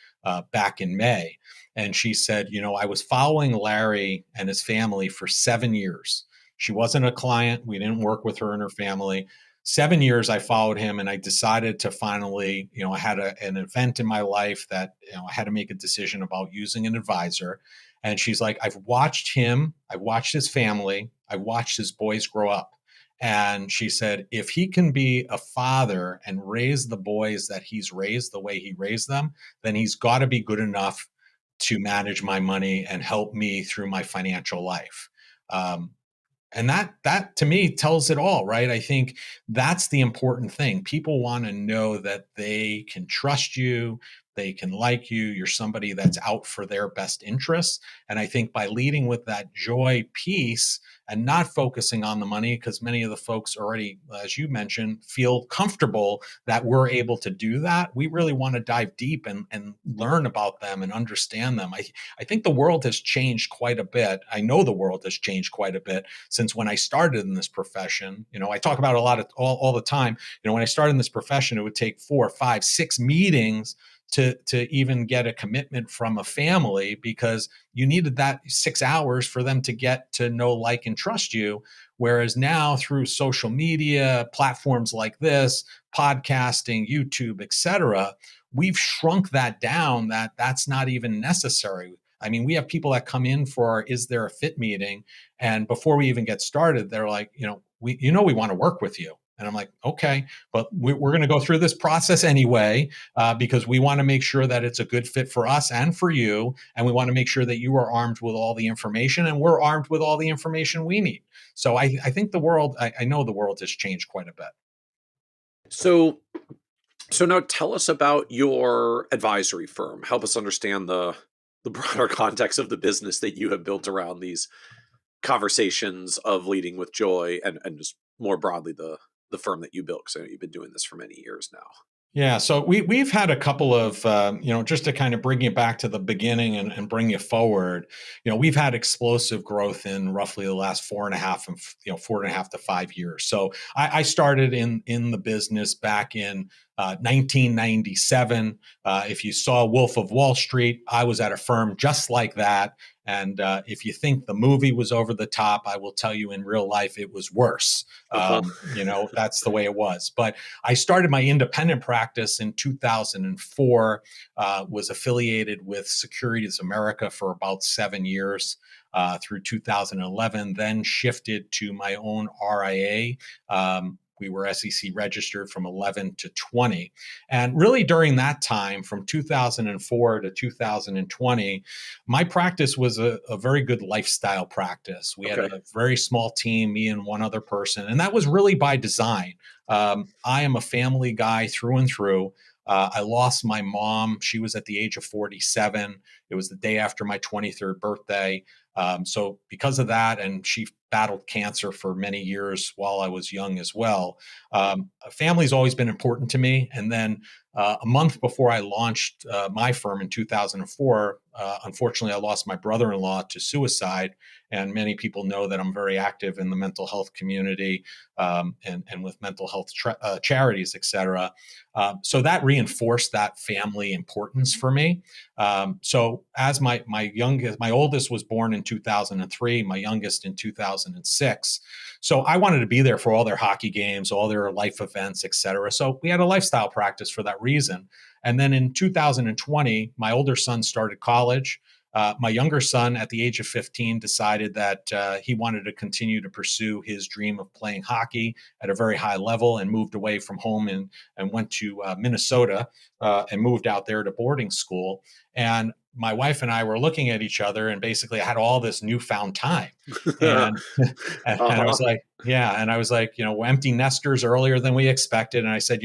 back in May, and she said, I was following Larry and his family for 7 years. She wasn't a client. We didn't work with her and her family. 7 years I followed him, and I decided to finally, I had an event in my life that, I had to make a decision about using an advisor. And she's like, I've watched him, I've watched his family, I've watched his boys grow up. And she said, if he can be a father and raise the boys that he's raised the way he raised them, then he's got to be good enough to manage my money and help me through my financial life. Um, and that to me tells it all, right? I think that's the important thing. People want to know that they can trust you, They can like you. You're somebody that's out for their best interests. And I think by leading with that joy piece and not focusing on the money, because many of the folks already, as you mentioned, feel comfortable that we're able to do that. We really want to dive deep and learn about them and understand them. I think the world has changed quite a bit. I know the world has changed quite a bit since when I started in this profession. I talk about a lot of all the time. When I started in this profession, it would take 4, 5, 6 meetings to even get a commitment from a family, because you needed that 6 hours for them to get to know, like, and trust you. Whereas now, through social media platforms like this, podcasting, YouTube, etc., we've shrunk that down. That's not even necessary. I mean, we have people that come in for our "Is there a fit" meeting, and before we even get started, they're like, we want to work with you. And I'm like, okay, but we're going to go through this process anyway, because we want to make sure that it's a good fit for us and for you. And we want to make sure that you are armed with all the information and we're armed with all the information we need. So I think I know the world has changed quite a bit. So now tell us about your advisory firm. Help us understand the broader context of the business that you have built around these conversations of leading with joy, and just more broadly the firm that you built, because I know you've been doing this for many years now. Yeah, so we've had a couple of, just to kind of bring you back to the beginning and bring you forward. We've had explosive growth in roughly the last 4.5 to 5 years. So I started in the business back in 1997. If you saw Wolf of Wall Street, I was at a firm just like that. And if you think the movie was over the top, I will tell you in real life it was worse. That's the way it was. But I started my independent practice in 2004, was affiliated with Securities America for about 7 years. Through 2011, then shifted to my own RIA. We were SEC registered from 11 to 20. And really during that time, from 2004 to 2020, my practice was a very good lifestyle practice. We had a very small team, me and one other person, and that was really by design. I am a family guy through and through. I lost my mom. She was at the age of 47. It was the day after my 23rd birthday. So because of that, and she battled cancer for many years while I was young as well. Family's always been important to me. And then a month before I launched my firm in 2004, unfortunately, I lost my brother-in-law to suicide. And many people know that I'm very active in the mental health community, and with mental health charities, et cetera. So that reinforced that family importance for me. So as my oldest was born in 2003, my youngest in 2006. So I wanted to be there for all their hockey games, all their life events, et cetera. So we had a lifestyle practice for that reason. And then in 2020, my older son started college. My younger son, at the age of 15, decided that he wanted to continue to pursue his dream of playing hockey at a very high level, and moved away from home and went to Minnesota, and moved out there to boarding school. And my wife and I were looking at each other, and basically I had all this newfound time. And, and I was like, yeah. And I was like, we're empty nesters earlier than we expected. And I said,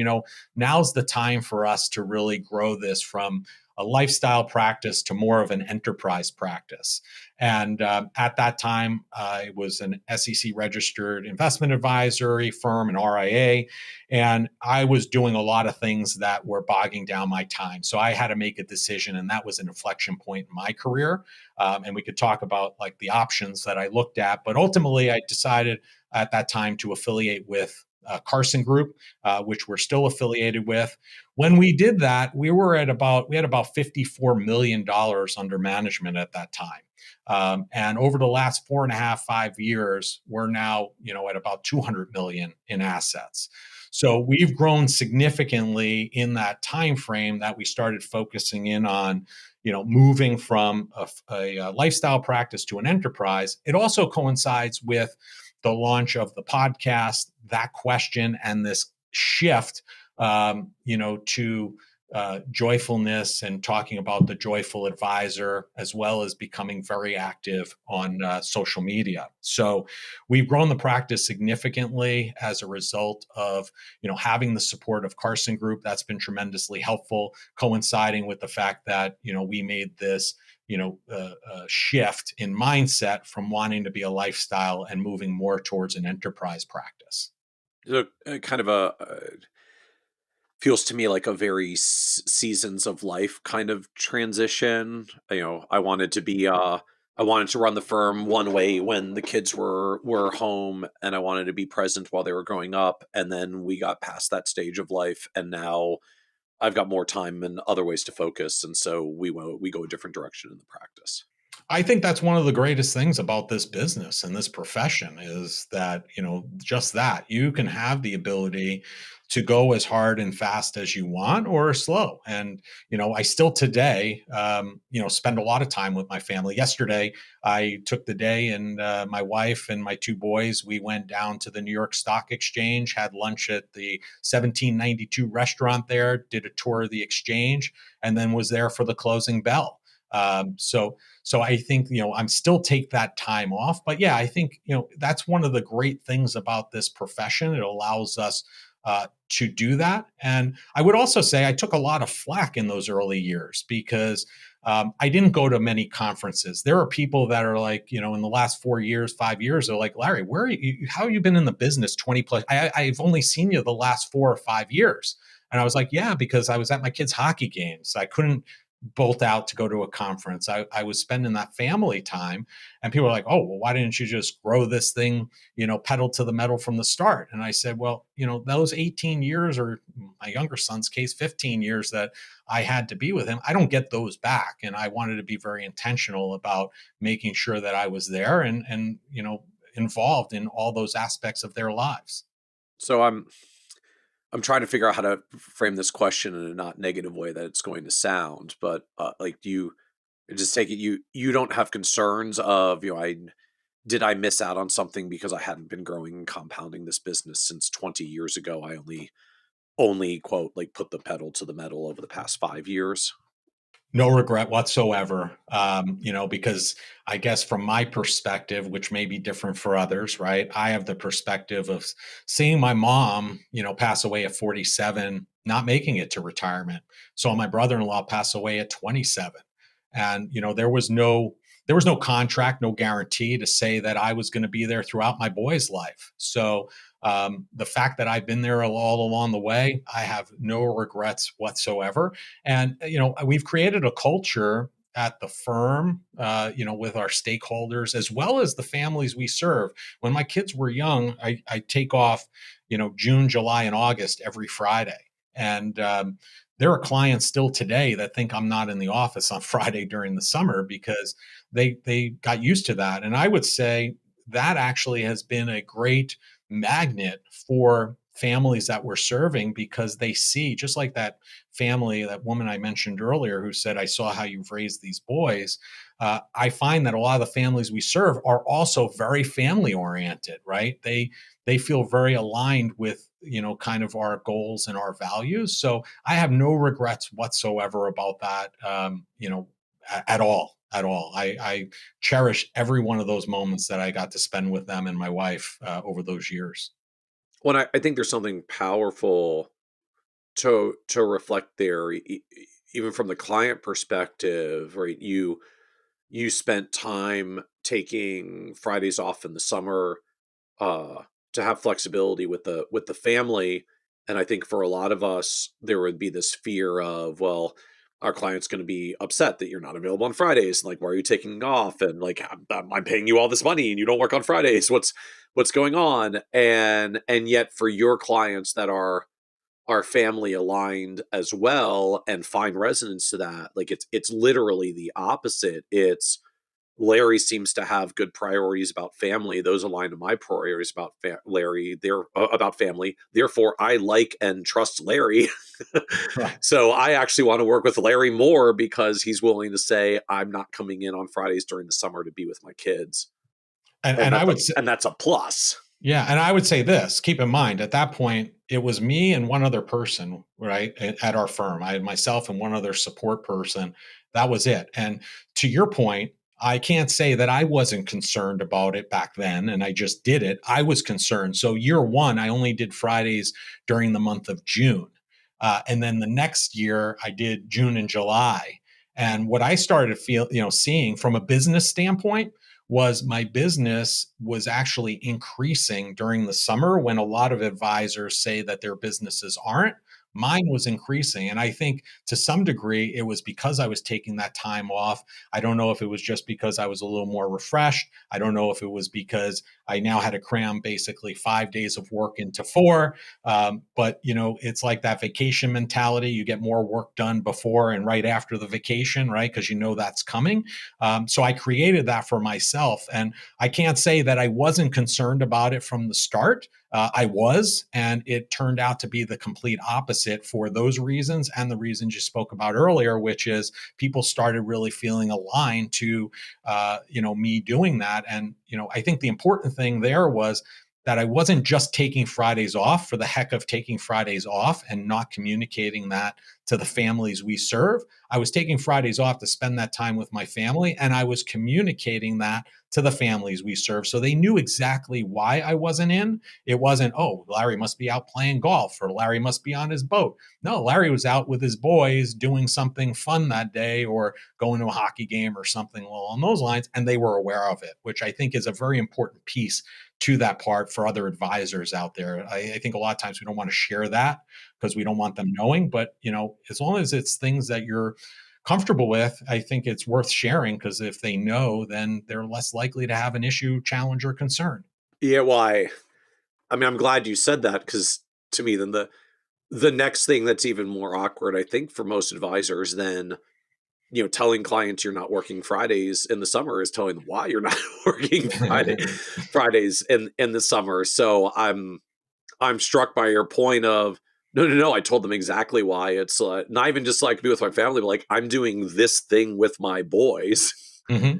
now's the time for us to really grow this from a lifestyle practice to more of an enterprise practice. And at that time, I was an SEC registered investment advisory firm, an RIA, and I was doing a lot of things that were bogging down my time. So I had to make a decision, and that was an inflection point in my career. And we could talk about like the options that I looked at, but ultimately I decided at that time to affiliate with Carson Group, which we're still affiliated with. When we did that, we had about $54 million under management at that time. And over the last 4.5, 5 years, we're now, at about 200 million in assets. So we've grown significantly in that time frame that we started focusing in on, moving from a lifestyle practice to an enterprise. It also coincides with the launch of the podcast, That Question, and this shift, to joyfulness and talking about the joyful advisor, as well as becoming very active on social media. So we've grown the practice significantly as a result of having the support of Carson Group. That's been tremendously helpful, coinciding with the fact that we made this shift in mindset from wanting to be a lifestyle and moving more towards an enterprise practice. So, kind of feels to me like a very seasons of life kind of transition. I wanted to be I wanted to run the firm one way when the kids were home, and I wanted to be present while they were growing up. And then we got past that stage of life, and now I've got more time and other ways to focus, and so we go a different direction in the practice. I think that's one of the greatest things about this business and this profession is that, just that you can have the ability to go as hard and fast as you want or slow. And, I still today, spend a lot of time with my family. Yesterday, I took the day and my wife and my two boys, we went down to the New York Stock Exchange, had lunch at the 1792 restaurant there, did a tour of the exchange, and then was there for the closing bell. So I think, I'm still take that time off, but yeah, I think, that's one of the great things about this profession. It allows us to do that. And I would also say I took a lot of flack in those early years because I didn't go to many conferences. There are people that are like, in the last 4 years, 5 years, they're like, Larry, where are you, how have you been in the business 20 plus? I've only seen you the last 4 or 5 years. And I was like, yeah, because I was at my kids' hockey games. I couldn't bolt out to go to a conference. I was spending that family time, and people were like, oh, well, why didn't you just grow this thing, pedal to the metal from the start? And I said, well, those 18 years, or my younger son's case, 15 years that I had to be with him, I don't get those back. And I wanted to be very intentional about making sure that I was there and involved in all those aspects of their lives. So I'm trying to figure out how to frame this question in a not negative way that it's going to sound, but like, do you just take it you don't have concerns of, I miss out on something because I hadn't been growing and compounding this business since 20 years ago? I only quote, like, put the pedal to the metal over the past 5 years. No regret whatsoever, because I guess from my perspective, which may be different for others, right? I have the perspective of seeing my mom, pass away at 47, not making it to retirement. Saw my brother-in-law pass away at 27. And, there was no contract, no guarantee to say that I was going to be there throughout my boy's life. So the fact that I've been there all along the way, I have no regrets whatsoever. And, we've created a culture at the firm, with our stakeholders, as well as the families we serve. When my kids were young, I take off, June, July, and August every Friday. And there are clients still today that think I'm not in the office on Friday during the summer because they got used to that. And I would say that actually has been a great magnet for families that we're serving because they see, just like that family, that woman I mentioned earlier who said, I saw how you've raised these boys. I find that a lot of the families we serve are also very family oriented, right? They feel very aligned with, kind of our goals and our values. So I have no regrets whatsoever about that, at all. At all. I cherish every one of those moments that I got to spend with them and my wife over those years. Well, I think there's something powerful to reflect there, even from the client perspective, right? You spent time taking Fridays off in the summer uh, to have flexibility with the family, and I think for a lot of us, there would be this fear of, well, our client's going to be upset that you're not available on Fridays. And like, why are you taking off? And like, I'm paying you all this money and you don't work on Fridays. What's going on? And yet for your clients that are family aligned as well and find resonance to that, like it's literally the opposite. It's Larry seems to have good priorities about family. Those align to my priorities about Larry. They're about family. Therefore, I like and trust Larry. Right. So I actually want to work with Larry more because he's willing to say, I'm not coming in on Fridays during the summer to be with my kids. And I would say, And that's a plus. Yeah. And I would say this, keep in mind, at that point, it was me and one other person, right, at our firm. I had myself and one other support person. That was it. And to your point, I can't say that I wasn't concerned about it back then and I just did it. I was concerned. So year one, I only did Fridays during the month of June. And then the next year, I did June and July. And what I started seeing from a business standpoint was my business was actually increasing during the summer when a lot of advisors say that their businesses aren't. Mine was increasing. And I think to some degree, it was because I was taking that time off. I don't know if it was just because I was a little more refreshed. I don't know if it was because I now had to cram basically 5 days of work into four. But, it's like that vacation mentality. You get more work done before and right after the vacation, right? Because that's coming. So I created that for myself. And I can't say that I wasn't concerned about it from the start. I was, and it turned out to be the complete opposite for those reasons and the reasons you spoke about earlier, which is people started really feeling aligned to, me doing that. And, I think the important thing there was that I wasn't just taking Fridays off for the heck of taking Fridays off and not communicating that to the families we serve. I was taking Fridays off to spend that time with my family, and I was communicating that to the families we serve. So they knew exactly why I wasn't in. It wasn't, oh, Larry must be out playing golf or Larry must be on his boat. No, Larry was out with his boys doing something fun that day or going to a hockey game or something along those lines. And they were aware of it, which I think is a very important piece to that part for other advisors out there. I think a lot of times we don't want to share that because we don't want them knowing. But as long as it's things that you're comfortable with, I think it's worth sharing because if they know, then they're less likely to have an issue, challenge, or concern. Yeah, well, I mean, I'm glad you said that because to me, then the next thing that's even more awkward, I think, for most advisors than telling clients you're not working Fridays in the summer is telling them why you're not working Fridays in the summer. So I'm struck by your point of no. I told them exactly why. It's not even just like be with my family, but like I'm doing this thing with my boys, Mm-hmm.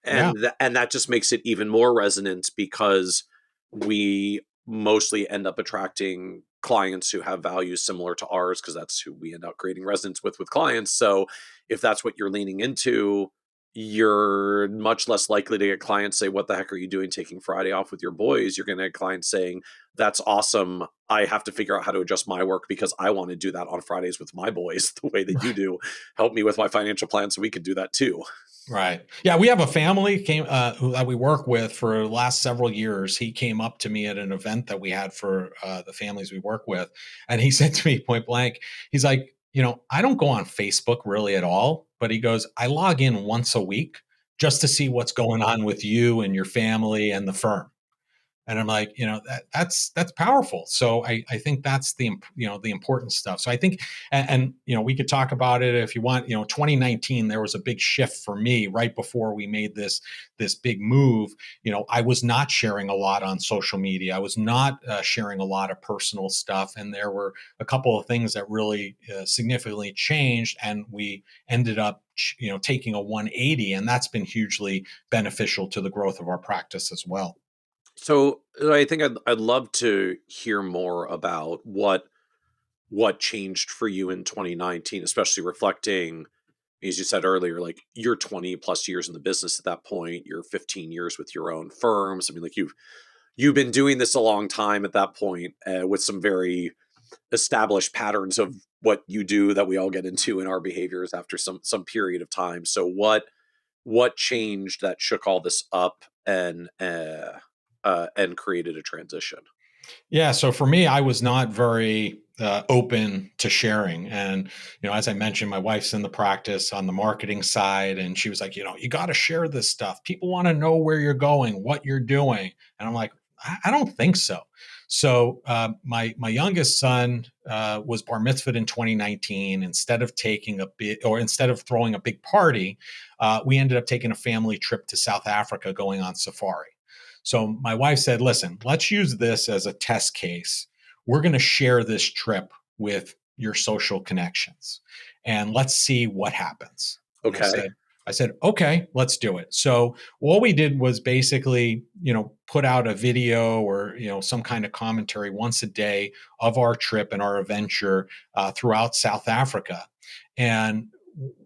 Yeah. and that just makes it even more resonant because we mostly end up attracting clients who have values similar to ours because that's who we end up creating resonance with clients. So if that's what you're leaning into, you're much less likely to get clients say, what the heck are you doing taking Friday off with your boys? You're going to get clients saying, that's awesome. I have to figure out how to adjust my work because I want to do that on Fridays with my boys the way that you do. Help me with my financial plan so we can do that too. Right. Yeah, we have a family that we work with for the last several years. He came up to me at an event that we had for the families we work with, and he said to me point blank, he's like, I don't go on Facebook really at all, but he goes, I log in once a week just to see what's going on with you and your family and the firm. And I'm like, that's powerful. So I think that's the important stuff. So I think, and we could talk about it if you want. 2019 there was a big shift for me right before we made this big move. I was not sharing a lot on social media. I was not sharing a lot of personal stuff, and there were a couple of things that really significantly changed, and we ended up taking a 180, and that's been hugely beneficial to the growth of our practice as well. So I think I'd love to hear more about what changed for you in 2019, especially reflecting, as you said earlier, like you're 20 plus years in the business at that point. You're 15 years with your own firms. I mean, like you've been doing this a long time at that point with some very established patterns of what you do that we all get into in our behaviors after some period of time. So what changed that shook all this up and created a transition? Yeah. So for me, I was not very open to sharing. And, as I mentioned, my wife's in the practice on the marketing side. And she was like, you got to share this stuff. People want to know where you're going, what you're doing. And I'm like, I don't think so. So my youngest son was bar mitzvahed in 2019. Instead of throwing a big party, we ended up taking a family trip to South Africa going on safari. So my wife said, listen, let's use this as a test case. We're going to share this trip with your social connections and let's see what happens. And I Okay. said, I said, okay, let's do it. So all we did was basically, put out a video or, some kind of commentary once a day of our trip and our adventure throughout South Africa. And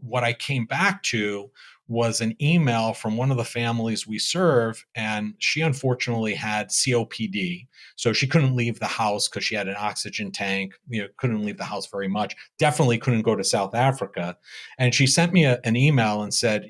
what I came back to was an email from one of the families we serve, and she unfortunately had COPD. So she couldn't leave the house because she had an oxygen tank, couldn't leave the house very much, definitely couldn't go to South Africa. And she sent me an email and said,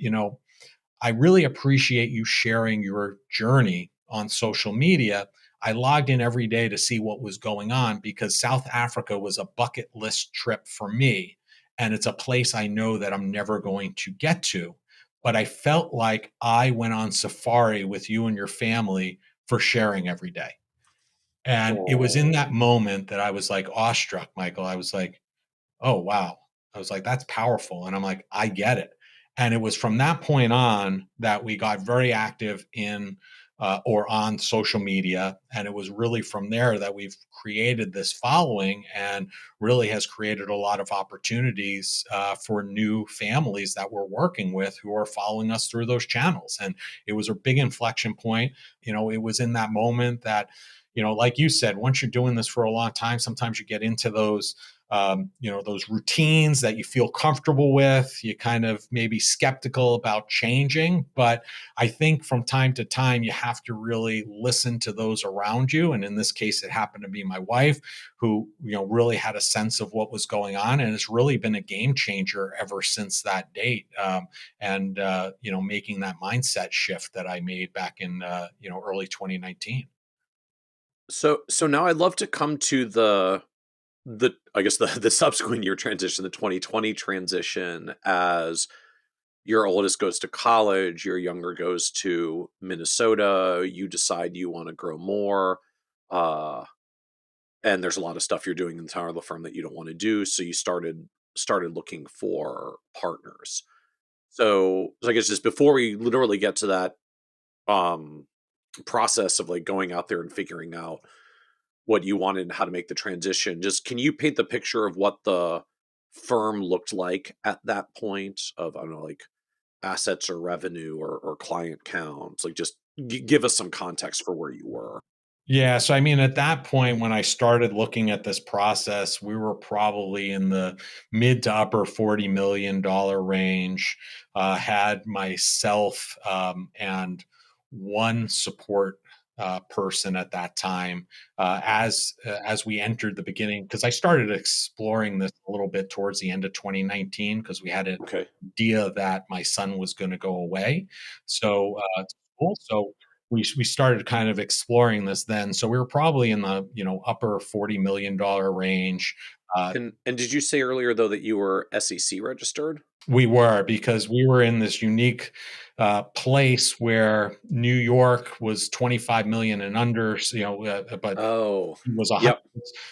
I really appreciate you sharing your journey on social media. I logged in every day to see what was going on because South Africa was a bucket list trip for me. And it's a place I know that I'm never going to get to. But I felt like I went on safari with you and your family for sharing every day. And it was in Oh, that moment that I was like awestruck, Michael. I was like, oh, wow. I was like, that's powerful. And I'm like, I get it. And it was from that point on that we got very active in or on social media. And it was really from there that we've created this following and really has created a lot of opportunities for new families that we're working with who are following us through those channels. And it was a big inflection point. It was in that moment that, like you said, once you're doing this for a long time, sometimes you get into those routines that you feel comfortable with. You kind of maybe skeptical about changing, but I think from time to time you have to really listen to those around you. And in this case, it happened to be my wife, who really had a sense of what was going on, and it's really been a game changer ever since that date. And making that mindset shift that I made back in early 2019. so now I'd love to come to the I guess the subsequent year transition, the 2020 transition, as your oldest goes to college, your younger goes to Minnesota, you decide you want to grow more, uh, and there's a lot of stuff you're doing in the tower of the firm that you don't want to do, so you started looking for partners. So I guess just before we literally get to that um process of like going out there and figuring out what you wanted and how to make the transition. Just can you paint the picture of what the firm looked like at that point of, I don't know, like assets or revenue or client counts? Like just give us some context for where you were. Yeah. So, I mean, at that point, when I started looking at this process, we were probably in the mid to upper $40 million range, had myself and one support person at that time. As we entered the beginning, because I started exploring this a little bit towards the end of 2019, because we had an Okay. idea that my son was going to go away. So, to school. So we started kind of exploring this then. So we were probably in the upper $40 million range. Uh, And did you say earlier though that you were SEC registered? we were, because we were in this unique place where New York was 25 million and under, but Oh, was a hundred. yep.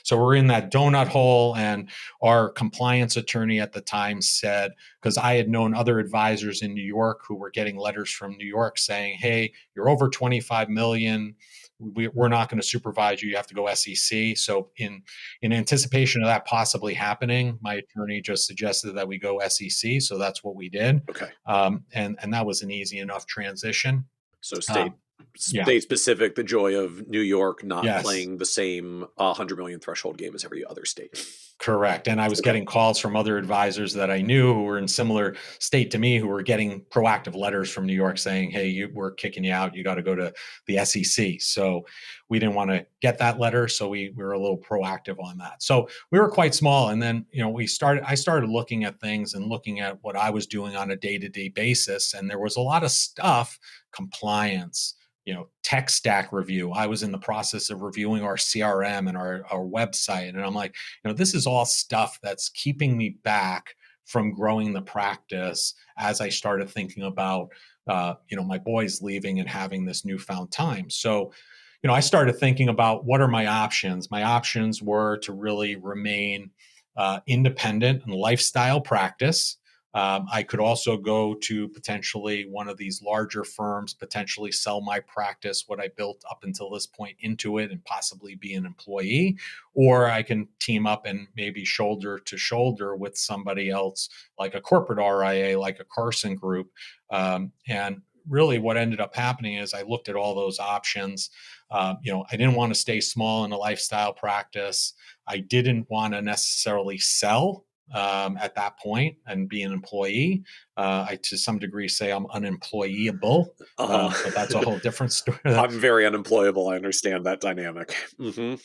So we're in that donut hole, and our compliance attorney at the time said, because I had known other advisors in New York who were getting letters from New York saying, "Hey, you're over 25 million. We're not going to supervise you. You have to go SEC." So in anticipation of that possibly happening, my attorney just suggested that we go SEC. So that's what we did, Okay. and that was an easy enough transition. So Um, yeah. state specific, the joy of New York not Yes. playing the same 100 million threshold game as every other state. Correct. And I was Okay. getting calls from other advisors that I knew who were in similar state to me, who were getting proactive letters from New York saying, "Hey, we're kicking you out. You got to go to the SEC." So we didn't want to get that letter. So we were a little proactive on that. So we were quite small. And then, I started looking at things and looking at what I was doing on a day-to-day basis. And there was a lot of stuff, compliance, tech stack review. I was in the process of reviewing our CRM and our website. And I'm like, this is all stuff that's keeping me back from growing the practice as I started thinking about, my boys leaving and having this newfound time. So, I started thinking about what are my options. My options were to really remain independent and lifestyle practice, I could also go to potentially one of these larger firms, potentially sell my practice, what I built up until this point, into it and possibly be an employee. Or I can team up and maybe shoulder to shoulder with somebody else, like a corporate RIA, like a Carson Group. And really what ended up happening is I looked at all those options. I didn't want to stay small in a lifestyle practice. I didn't want to necessarily sell at that point and be an employee. I, to some degree, say I'm unemployable, but that's a whole different story. I'm very unemployable. I understand that dynamic. Mm-hmm.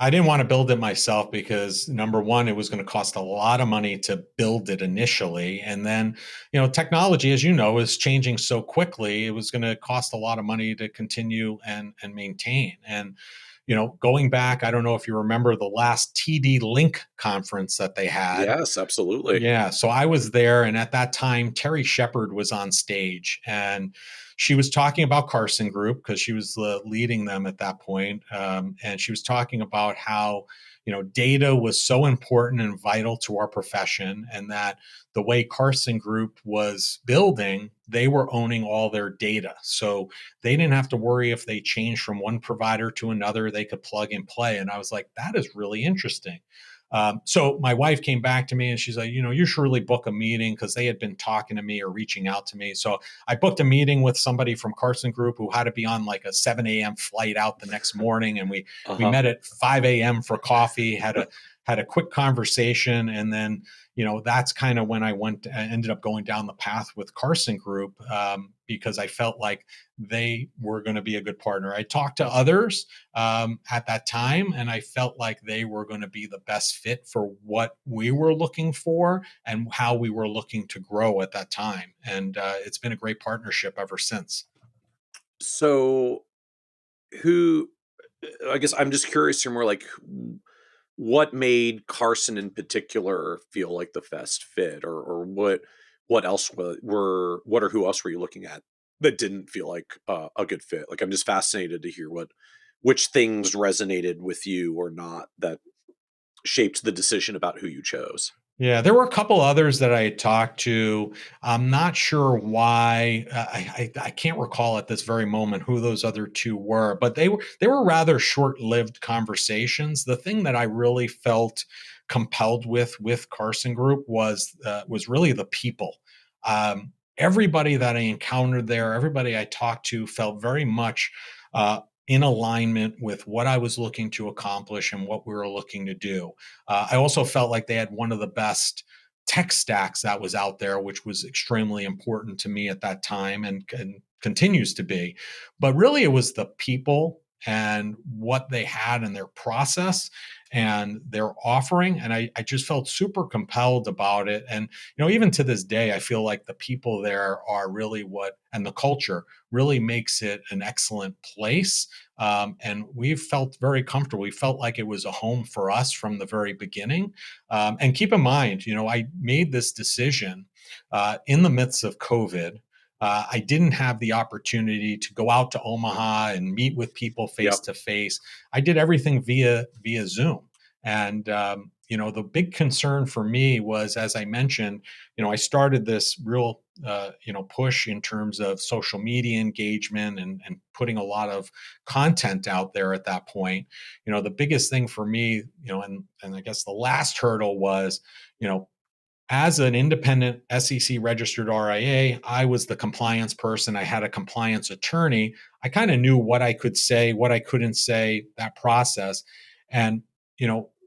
I didn't want to build it myself because number one, it was going to cost a lot of money to build it initially. And then, technology, as you know, is changing so quickly. It was going to cost a lot of money to continue and maintain. And, going back, I don't know if you remember the last TD Link conference that they had. Yes, absolutely. Yeah. So I was there. And at that time, Terry Shepard was on stage and she was talking about Carson Group because she was leading them at that point. And she was talking about how, data was so important and vital to our profession, and that the way Carson Group was building, they were owning all their data. So they didn't have to worry if they changed from one provider to another, they could plug and play. And I was like, that is really interesting. So my wife came back to me and she's like, you should really book a meeting, because they had been talking to me or reaching out to me. So I booked a meeting with somebody from Carson Group who had to be on like a 7 a.m. flight out the next morning. And we met at 5 a.m. for coffee, had a quick conversation. And then, that's kind of when I ended up going down the path with Carson Group, because I felt like they were going to be a good partner. I talked to others at that time, and I felt like they were going to be the best fit for what we were looking for and how we were looking to grow at that time. And it's been a great partnership ever since. So I guess I'm just curious here more like, what made Carson in particular feel like the best fit, or what else what or who else were you looking at that didn't feel like a good fit? Like, I'm just fascinated to hear which things resonated with you or not that shaped the decision about who you chose. Yeah, there were a couple others that I had talked to. I'm not sure why. I can't recall at this very moment who those other two were, but they were rather short-lived conversations. The thing that I really felt compelled with Carson Group was really the people. Everybody that I encountered there, everybody I talked to, felt very much in alignment with what I was looking to accomplish and what we were looking to do. I also felt like they had one of the best tech stacks that was out there, which was extremely important to me at that time and continues to be. But really, it was the people and what they had in their process and their offering. And I just felt super compelled about it. And, even to this day, I feel like the people there are really and the culture really makes it an excellent place. And we've felt very comfortable. We felt like it was a home for us from the very beginning. And keep in mind, I made this decision in the midst of COVID. I didn't have the opportunity to go out to Omaha and meet with people face to face. I did everything via Zoom. And the big concern for me was, as I mentioned, I started this real push in terms of social media engagement and putting a lot of content out there at that point. The biggest thing for me, and I guess the last hurdle was, as an independent SEC registered RIA, I was the compliance person. I had a compliance attorney. I kind of knew what I could say, what I couldn't say, that process. And,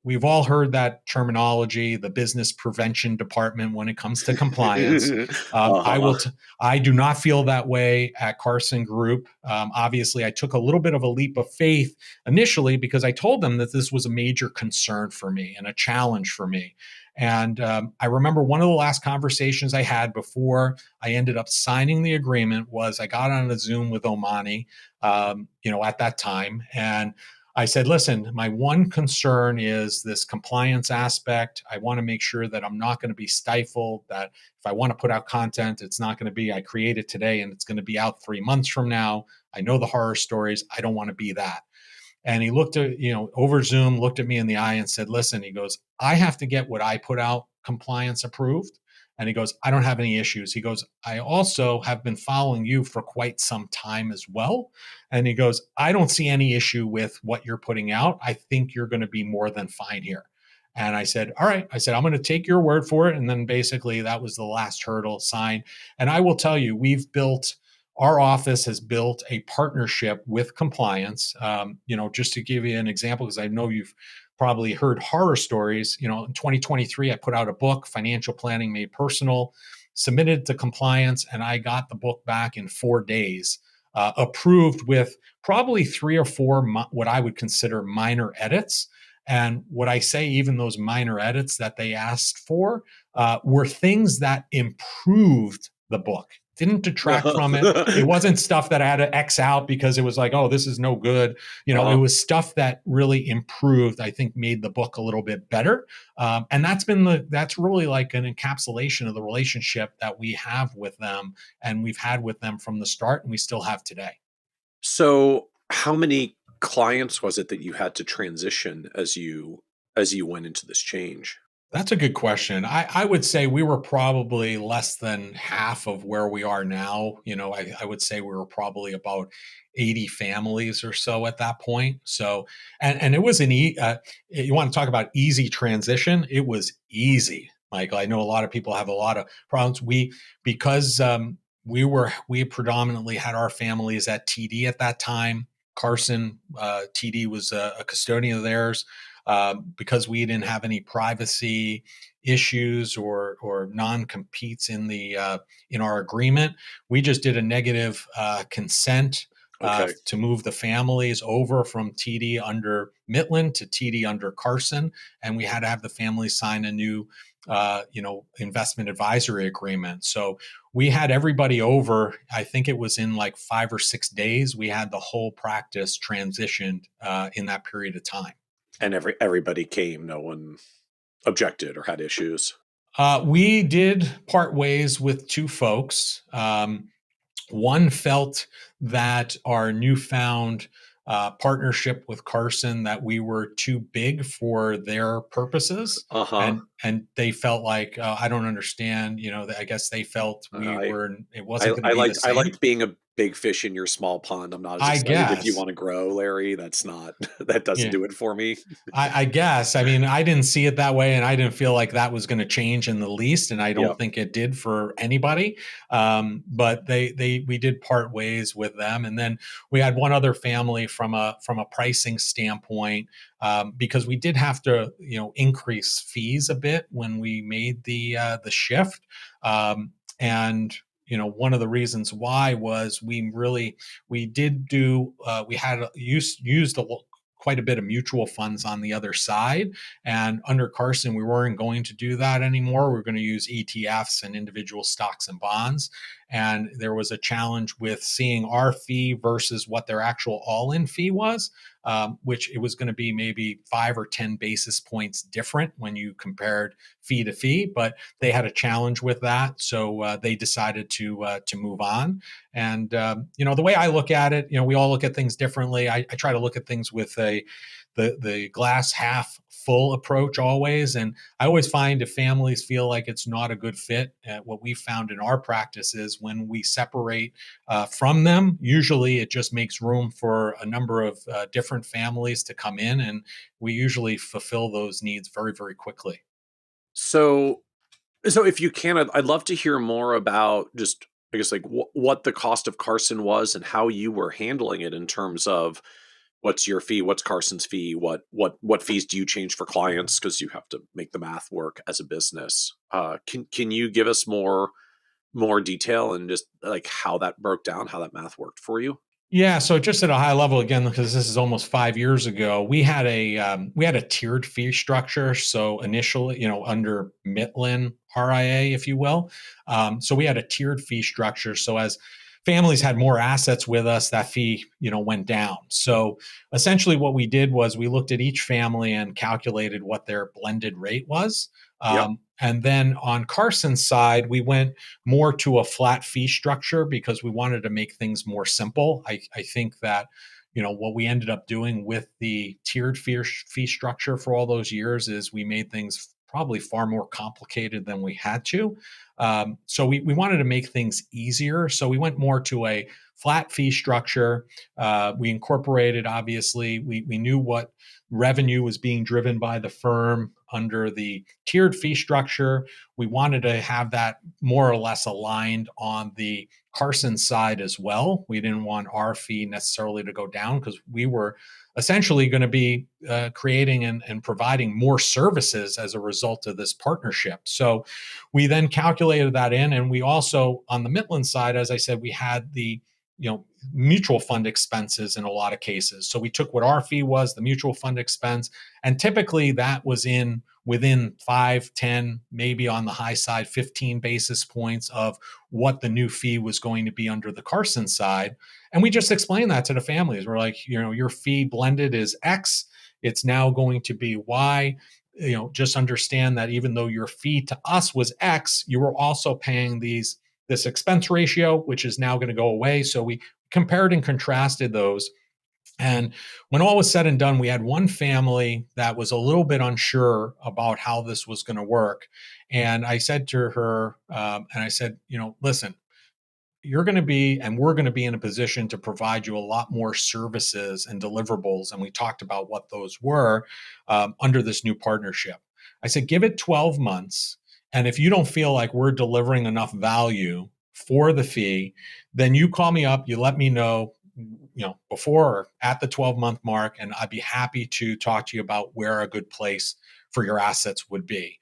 we've all heard that terminology, the business prevention department, when it comes to compliance. I do not feel that way at Carson Group. Obviously, I took a little bit of a leap of faith initially because I told them that this was a major concern for me and a challenge for me. And I remember one of the last conversations I had before I ended up signing the agreement was I got on a Zoom with Omani, at that time. And I said, listen, my one concern is this compliance aspect. I want to make sure that I'm not going to be stifled, that if I want to put out content, it's not going to be, I create it today and it's going to be out 3 months from now. I know the horror stories. I don't want to be that. And he looked at, over Zoom, looked at me in the eye and said, listen, he goes, I have to get what I put out compliance approved. And he goes, I don't have any issues. He goes, I also have been following you for quite some time as well. And he goes, I don't see any issue with what you're putting out. I think you're going to be more than fine here. And I said, all right. I said, I'm going to take your word for it. And then basically that was the last hurdle signed. And I will tell you, our office has built a partnership with compliance. Just to give you an example, because I know you've probably heard horror stories. In 2023, I put out a book, Financial Planning Made Personal, submitted to compliance, and I got the book back in 4 days, approved with probably 3 or 4 what I would consider minor edits. And what I say, even those minor edits that they asked for were things that improved the book, didn't detract from it. It wasn't stuff that I had to X out because it was like, oh, this is no good. It was stuff that really improved, I think, made the book a little bit better. And that's really like an encapsulation of the relationship that we have with them, and we've had with them from the start, and we still have today. So how many clients was it that you had to transition as you went into this change? That's a good question. I would say we were probably less than half of where we are now. I would say we were probably about 80 families or so at that point. So, and it was you want to talk about easy transition? It was easy, Michael. I know a lot of people have a lot of problems. Because we predominantly had our families at TD at that time. Carson, TD was a custodian of theirs. Because we didn't have any privacy issues or non-competes in our agreement, we just did a negative consent to move the families over from TD under Midland to TD under Carson, and we had to have the families sign a new investment advisory agreement. So we had everybody over. I think it was in like 5 or 6 days. We had the whole practice transitioned in that period of time. And everybody came. No one objected or had issues. We did part ways with 2 folks. One felt that our newfound partnership with Carson, that we were too big for their purposes, and they felt like I don't understand. I guess they felt it wasn't going to be the same. I liked being a big fish in your small pond. I'm not as excited if you want to grow, Larry. That doesn't do it for me. I guess. I mean, I didn't see it that way, and I didn't feel like that was going to change in the least, and I don't think it did for anybody. But we did part ways with them, and then we had one other family from a pricing standpoint, because we did have to increase fees a bit when we made the shift, and one of the reasons why was we had used quite a bit of mutual funds on the other side. And under Carson, we weren't going to do that anymore. We're going to use ETFs and individual stocks and bonds. And there was a challenge with seeing our fee versus what their actual all-in fee was, which it was going to be maybe 5 or 10 basis points different when you compared fee to fee. But they had a challenge with that, so they decided to move on. And the way I look at it, we all look at things differently. I try to look at things with the glass half full approach always. And I always find if families feel like it's not a good fit, what we found in our practice is when we separate from them, usually it just makes room for a number of different families to come in, and we usually fulfill those needs very, very quickly. So if you can, I'd love to hear more about just, I guess, like what the cost of Carson was and how you were handling it in terms of what's your fee, what's Carson's fee, what fees do you change for clients, because you have to make the math work as a business. Can you give us more detail and just like how that broke down, how that math worked for you? Yeah, so just at a high level again, because this is almost 5 years ago, we had a tiered fee structure. So initially, under Midland RIA, if you will, so we had a tiered fee structure. So as families had more assets with us, that fee, went down. So essentially, what we did was we looked at each family and calculated what their blended rate was. And then on Carson's side, we went more to a flat fee structure because we wanted to make things more simple. I think that, what we ended up doing with the tiered fee structure for all those years is we made things probably far more complicated than we had to. So we wanted to make things easier. So we went more to a flat fee structure. We incorporated, obviously, we knew what revenue was being driven by the firm under the tiered fee structure. We wanted to have that more or less aligned on the Carson side as well. We didn't want our fee necessarily to go down because we were essentially going to be creating and providing more services as a result of this partnership. So we then calculated that in, and we also, on the Midland side, as I said, we had the mutual fund expenses in a lot of cases. So we took what our fee was, the mutual fund expense, and typically that was within 5, 10, maybe on the high side, 15 basis points of what the new fee was going to be under the Carson side. And we just explained that to the families. We're like, your fee blended is X. It's now going to be Y. Just understand that even though your fee to us was X, you were also paying this expense ratio, which is now going to go away. So we compared and contrasted those. And when all was said and done, we had one family that was a little bit unsure about how this was going to work. And I said to her, listen, you're going to be, and we're going to be in a position to provide you a lot more services and deliverables. And we talked about what those were under this new partnership. I said, give it 12 months. And if you don't feel like we're delivering enough value for the fee, then you call me up, you let me know, before or at the 12-month mark, and I'd be happy to talk to you about where a good place for your assets would be,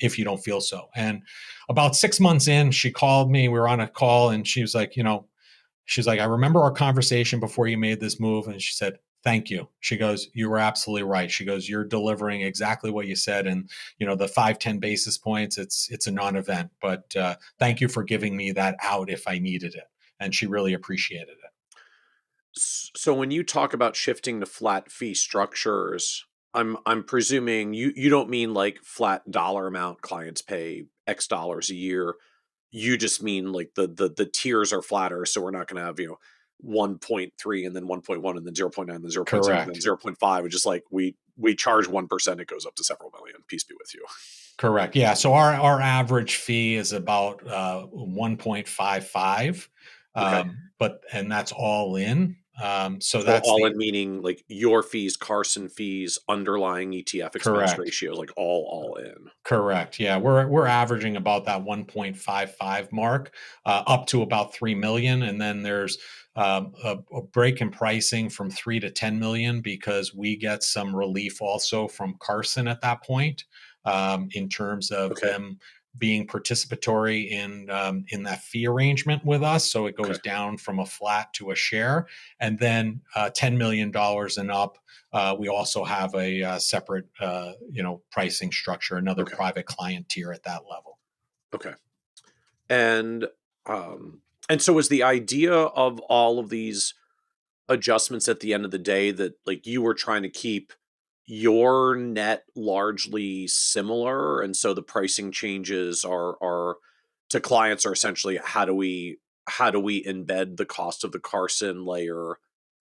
if you don't feel so. And about 6 months in, she called me. We were on a call, and she was like, I remember our conversation before you made this move. And she said, thank you. She goes, you were absolutely right. She goes, you're delivering exactly what you said. And, the 5-10 basis points, it's a non-event, but thank you for giving me that out if I needed it. And she really appreciated it. So when you talk about shifting to flat fee structures, I'm presuming you don't mean like flat dollar amount, clients pay X dollars a year. You just mean like the tiers are flatter, so we're not going to have 1.3 and then 1.1 and then 0.9 and then 0.7 and then Correct. 0.5. It's just like we charge 1%, it goes up to several million. Peace be with you. Correct. Yeah. So our average fee is about 1.55, Okay. and that's all in. So So that's all the in meaning like your fees, Carson fees, underlying ETF expense correct. ratios, like all in. Correct. Yeah, we're averaging about that 1.55 mark, up to about 3 million, and then there's a break in pricing from 3 to 10 million because we get some relief also from Carson at that point, in terms of Okay. them being participatory in that fee arrangement with us. So it Okay. goes down from a flat to a share, and then $10 million and up. We also have a separate, pricing structure, another Okay. private client tier at that level. Okay. And and so is the idea of all of these adjustments at the end of the day that like you were trying to keep your net largely similar, and so the pricing changes are to clients are essentially how do we embed the cost of the Carson layer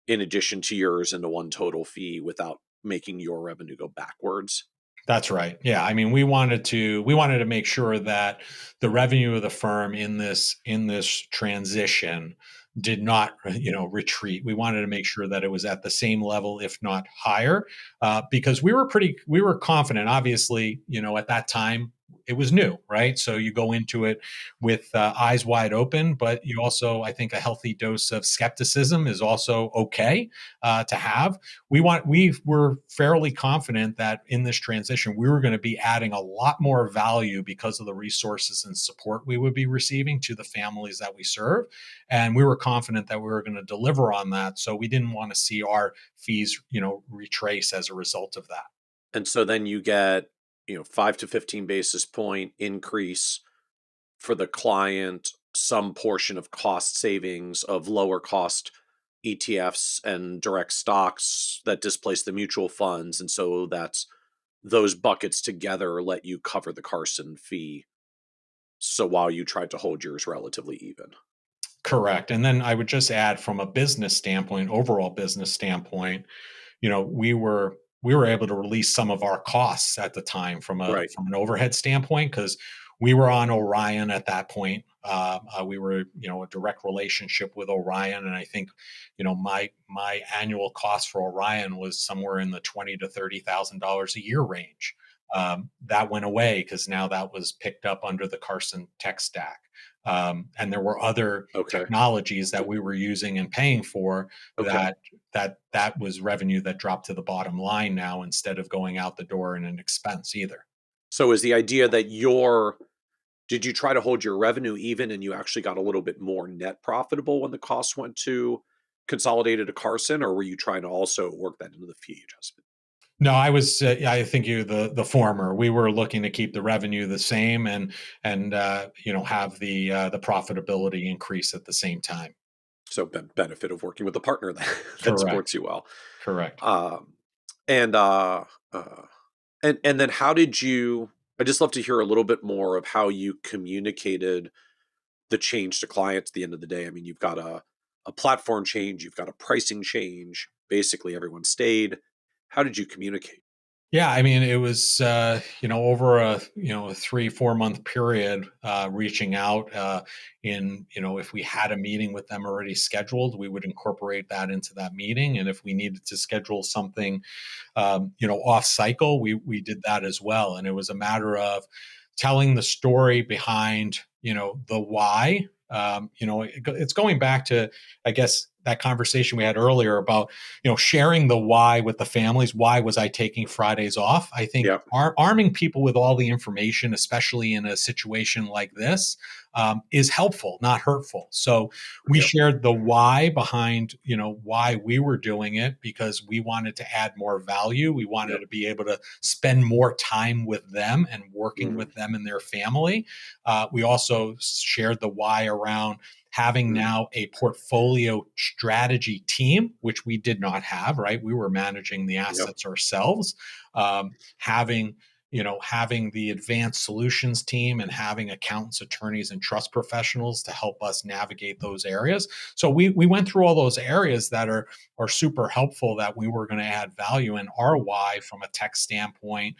in addition to yours into one total fee without making your revenue go backwards? That's right. Yeah. I mean, we wanted to make sure that the revenue of the firm in this transition did not, retreat. We wanted to make sure that it was at the same level, if not higher, because we were confident. Obviously, at that time it was new, right? So you go into it with eyes wide open, but you also, I think, a healthy dose of skepticism is also okay to have. We were fairly confident that in this transition we were going to be adding a lot more value because of the resources and support we would be receiving to the families that we serve, and we were confident that we were going to deliver on that. So we didn't want to see our fees retrace as a result of that. And so then you get 5 to 15 basis point increase for the client, some portion of cost savings of lower cost ETFs and direct stocks that displace the mutual funds. And so that's those buckets together let you cover the Carson fee. So while you tried to hold yours relatively even. Correct. And then I would just add, from a business standpoint, overall business standpoint, we were we were able to release some of our costs at the time from Right. an overhead standpoint, because we were on Orion at that point. We were, a direct relationship with Orion, and I think, my annual cost for Orion was somewhere in the $20,000 to $30,000 a year range. That went away because now that was picked up under the Carson tech stack. And there were other Okay. technologies that we were using and paying for Okay. that was revenue that dropped to the bottom line now, instead of going out the door in an expense either. So is the idea that did you try to hold your revenue even and you actually got a little bit more net profitable when the costs went to consolidated to Carson, or were you trying to also work that into the fee adjustment? No, I think you the former. We were looking to keep the revenue the same, and have the profitability increase at the same time. So benefit of working with a partner that that supports Correct. you well. Correct. Um, and uh, and then how did you? I just love to hear a little bit more of how you communicated the change to clients at the end of the day. I mean, you've got a platform change, you've got a pricing change. Basically, everyone stayed. How did you communicate? Yeah, I mean, it was over a 3-4 month period, reaching out. If we had a meeting with them already scheduled, we would incorporate that into that meeting, and if we needed to schedule something, off cycle, we did that as well. And it was a matter of telling the story behind the why. It's going back to, I guess, that conversation we had earlier about sharing the why with the families. Why was I taking Fridays off? I think Yeah. arming people with all the information, especially in a situation like this, is helpful, not hurtful. So we Yeah. shared the why behind why we were doing it, because we wanted to add more value. We wanted Yeah. to be able to spend more time with them and working Mhm. with them and their family. We also shared the why around having Mhm. now a portfolio strategy team, which we did not have, right? We were managing the Yep. assets ourselves. Having the advanced solutions team and having accountants, attorneys, and trust professionals to help us navigate those areas. So we went through all those areas that are super helpful, that we were going to add value in our why from a tech standpoint,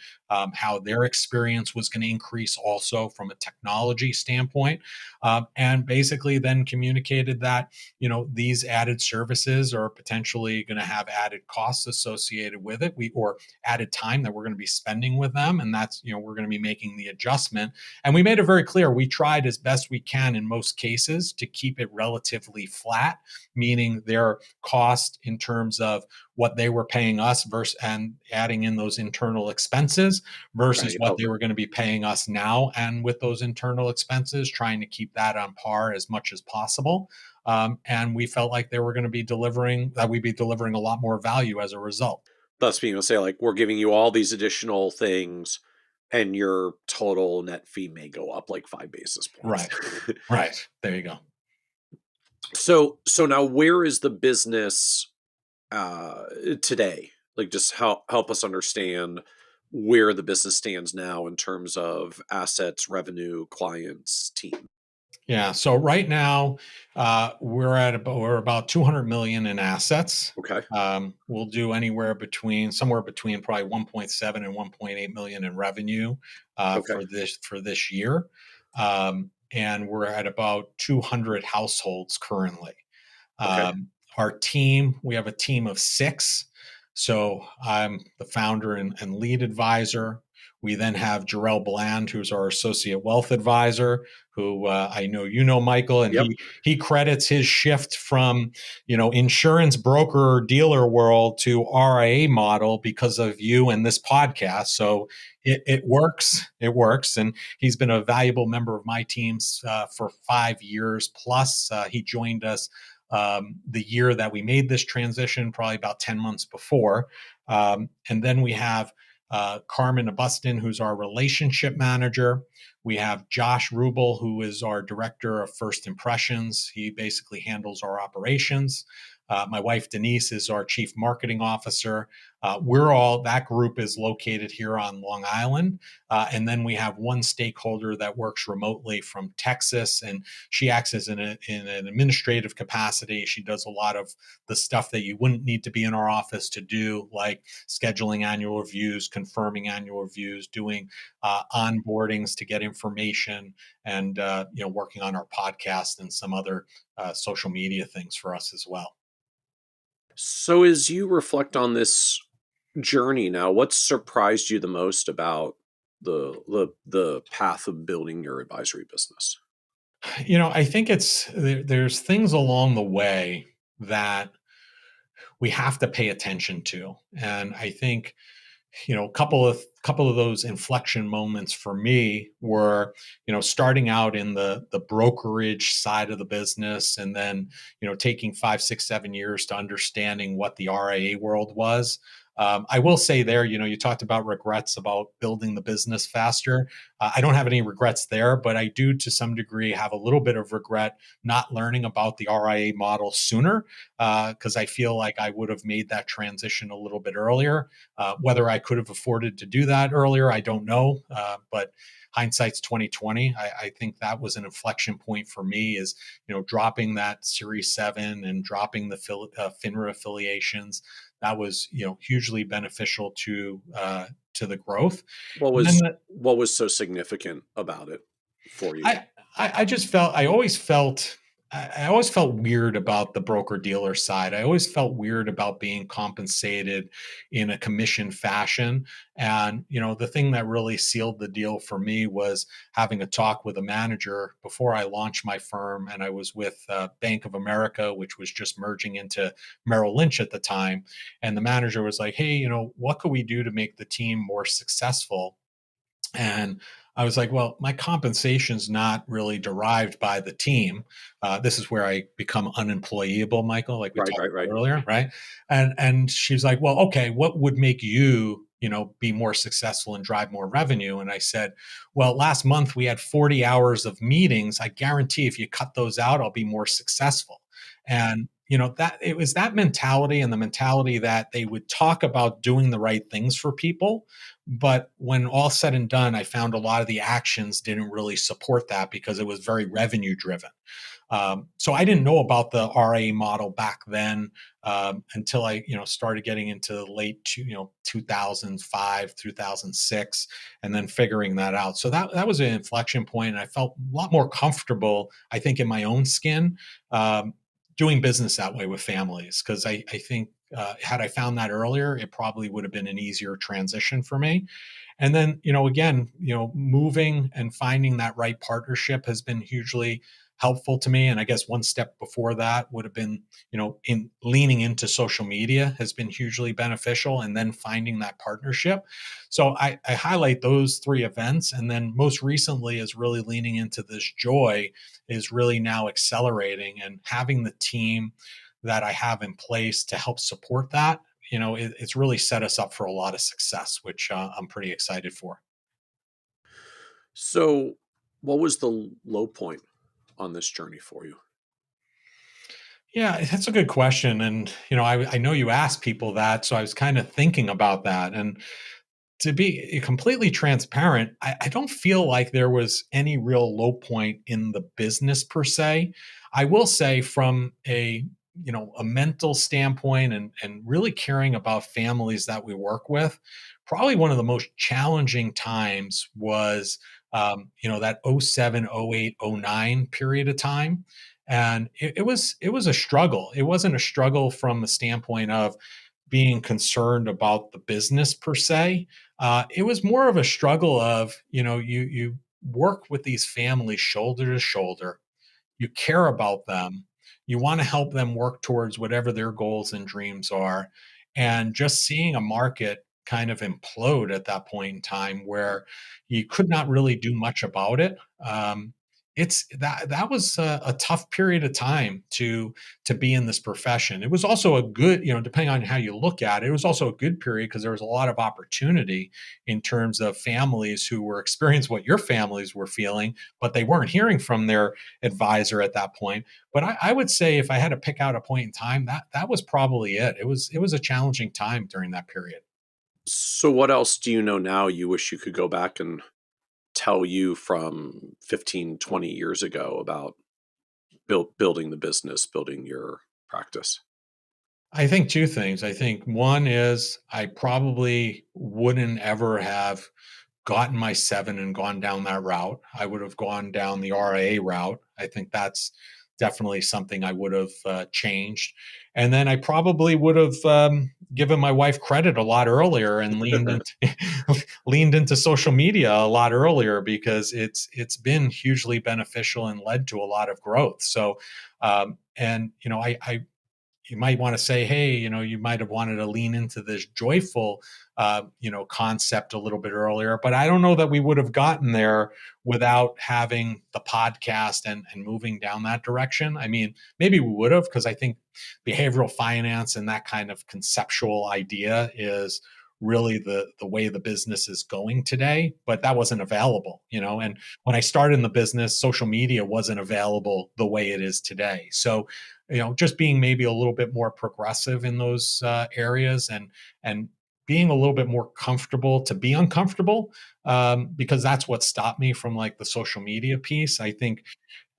how their experience was going to increase also from a technology standpoint, and basically then communicated that these added services are potentially going to have added costs associated with it, or added time that we're going to be spending with them, and that's we're going to be making the adjustment. And we made it very clear, we tried as best we can in most cases to keep it relatively flat, meaning their cost in terms of what they were paying us versus, and adding in those internal expenses versus Right. what Oh, they were going to be paying us now, and with those internal expenses, trying to keep that on par as much as possible. And we felt like they were going to be delivering, that we'd be delivering a lot more value as a result. thus being able to say, like, we're giving you all these additional things, and your total net fee may go up like 5 basis points. Right. Right. There you go. So now where is the business today? Like, just help us understand where the business stands now in terms of assets, revenue, clients, team. Yeah. So right now, we're about 200 million in assets. Okay. We'll do somewhere between probably 1.7 and 1.8 million in revenue, Okay. for this year, and we're at about 200 households currently. Okay. Our team, we have a team of 6. So I'm the founder and lead advisor. We then have Jarrell Bland, who's our associate wealth advisor, who I know Michael, and Yep. he credits his shift from insurance broker dealer world to RIA model because of you and this podcast. So it works. It works, and he's been a valuable member of my teams for 5 years plus. He joined us the year that we made this transition, probably about 10 months before. And then we have Carmen Abustin, who's our relationship manager. We have Josh Rubel, who is our director of first impressions. He basically handles our operations. My wife Denise is our chief marketing officer. We're all that group is located here on Long Island, and then we have one stakeholder that works remotely from Texas, and she acts as in an administrative capacity. She does a lot of the stuff that you wouldn't need to be in our office to do, like scheduling annual reviews, confirming annual reviews, doing onboardings to get information, and working on our podcast and some other social media things for us as well. So as you reflect on this journey now, what surprised you the most about the path of building your advisory business? I think there's things along the way that we have to pay attention to, and I think a couple of those inflection moments for me were starting out in the brokerage side of the business, and then taking 5 6 7 years to understanding what the RIA world was. I will say there, you talked about regrets about building the business faster. I don't have any regrets there, but I do to some degree have a little bit of regret not learning about the RIA model sooner, because I feel like I would have made that transition a little bit earlier. Whether I could have afforded to do that earlier, I don't know. But hindsight's 2020. I think that was an inflection point for me. Is dropping that Series 7 and dropping the FINRA affiliations. That was hugely beneficial to the growth. What And then was what was so significant about it for you? I just felt I always felt weird about the broker dealer side. I always felt weird about being compensated in a commission fashion. And the thing that really sealed the deal for me was having a talk with a manager before I launched my firm, and I was with Bank of America, which was just merging into Merrill Lynch at the time. And the manager was like, "Hey, what could we do to make the team more successful?" And I was like, well, my compensation's not really derived by the team. This is where I become unemployable, Michael, like we Right, talked right, about right. earlier, right? And she's like, well, okay, what would make you, be more successful and drive more revenue? And I said, well, last month we had 40 hours of meetings. I guarantee if you cut those out, I'll be more successful. And that it was that mentality, and the mentality that they would talk about doing the right things for people, but when all said and done, I found a lot of the actions didn't really support that because it was very revenue driven. So I didn't know about the RA model back then, until I, started getting into the late, 2005, 2006, and then figuring that out. So that was an inflection point, and I felt a lot more comfortable, I think, in my own skin, doing business that way with families, because I think had I found that earlier, it probably would have been an easier transition for me. And then, again, moving and finding that right partnership has been hugely helpful to me. And I guess one step before that would have been, in leaning into social media has been hugely beneficial, and then finding that partnership. So I highlight those three events. And then most recently is really leaning into this joy is really now accelerating, and having the team that I have in place to help support that, it's really set us up for a lot of success, which I'm pretty excited for. So, what was the low point on this journey for you? Yeah, that's a good question. And, I know you ask people that. So I was kind of thinking about that. And to be completely transparent, I don't feel like there was any real low point in the business per se. I will say from a mental standpoint, and really caring about families that we work with, probably one of the most challenging times was that '07, '08, '09 period of time. And it was a struggle. It wasn't a struggle from the standpoint of being concerned about the business per se. It was more of a struggle of, you work with these families shoulder to shoulder, you care about them, you want to help them work towards whatever their goals and dreams are, and just seeing a market kind of implode at that point in time where you could not really do much about it. it's that was a tough period of time to be in this profession. It was also a good, depending on how you look at it, it was also a good period because there was a lot of opportunity in terms of families who were experiencing what your families were feeling, but they weren't hearing from their advisor at that point. But I would say if I had to pick out a point in time, that was probably it. It was a challenging time during that period. So what else do you know now you wish you could go back and tell you from 15, 20 years ago about building the business, building your practice? I think two things. I think one is I probably wouldn't ever have gotten my 7 and gone down that route. I would have gone down the RIA route. I think that's definitely something I would have changed. And then I probably would have given my wife credit a lot earlier and leaned into leaned into social media a lot earlier because it's been hugely beneficial and led to a lot of growth. So and I you might want to say, hey, you might have wanted to lean into this joyful, concept a little bit earlier. But I don't know that we would have gotten there without having the podcast and moving down that direction. I mean, maybe we would have, because I think behavioral finance and that kind of conceptual idea is really the way the business is going today, but that wasn't available. And when I started in the business, social media wasn't available the way it is today. So just being maybe a little bit more progressive in those areas, and being a little bit more comfortable to be uncomfortable, because that's what stopped me from like the social media piece. I think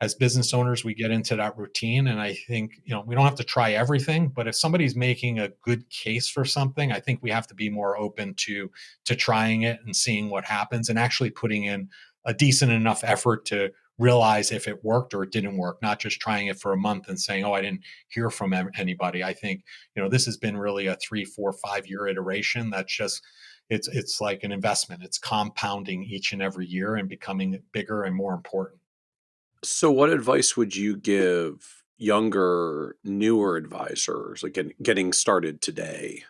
as business owners, we get into that routine, and I think we don't have to try everything, but if somebody's making a good case for something, I think we have to be more open to trying it and seeing what happens, and actually putting in a decent enough effort to realize if it worked or it didn't work, not just trying it for a month and saying, oh, I didn't hear from anybody. I think this has been really a 3 4 5 year iteration. That's just it's like an investment. It's compounding each and every year and becoming bigger and more important. So what advice would you give younger, newer advisors, like getting started today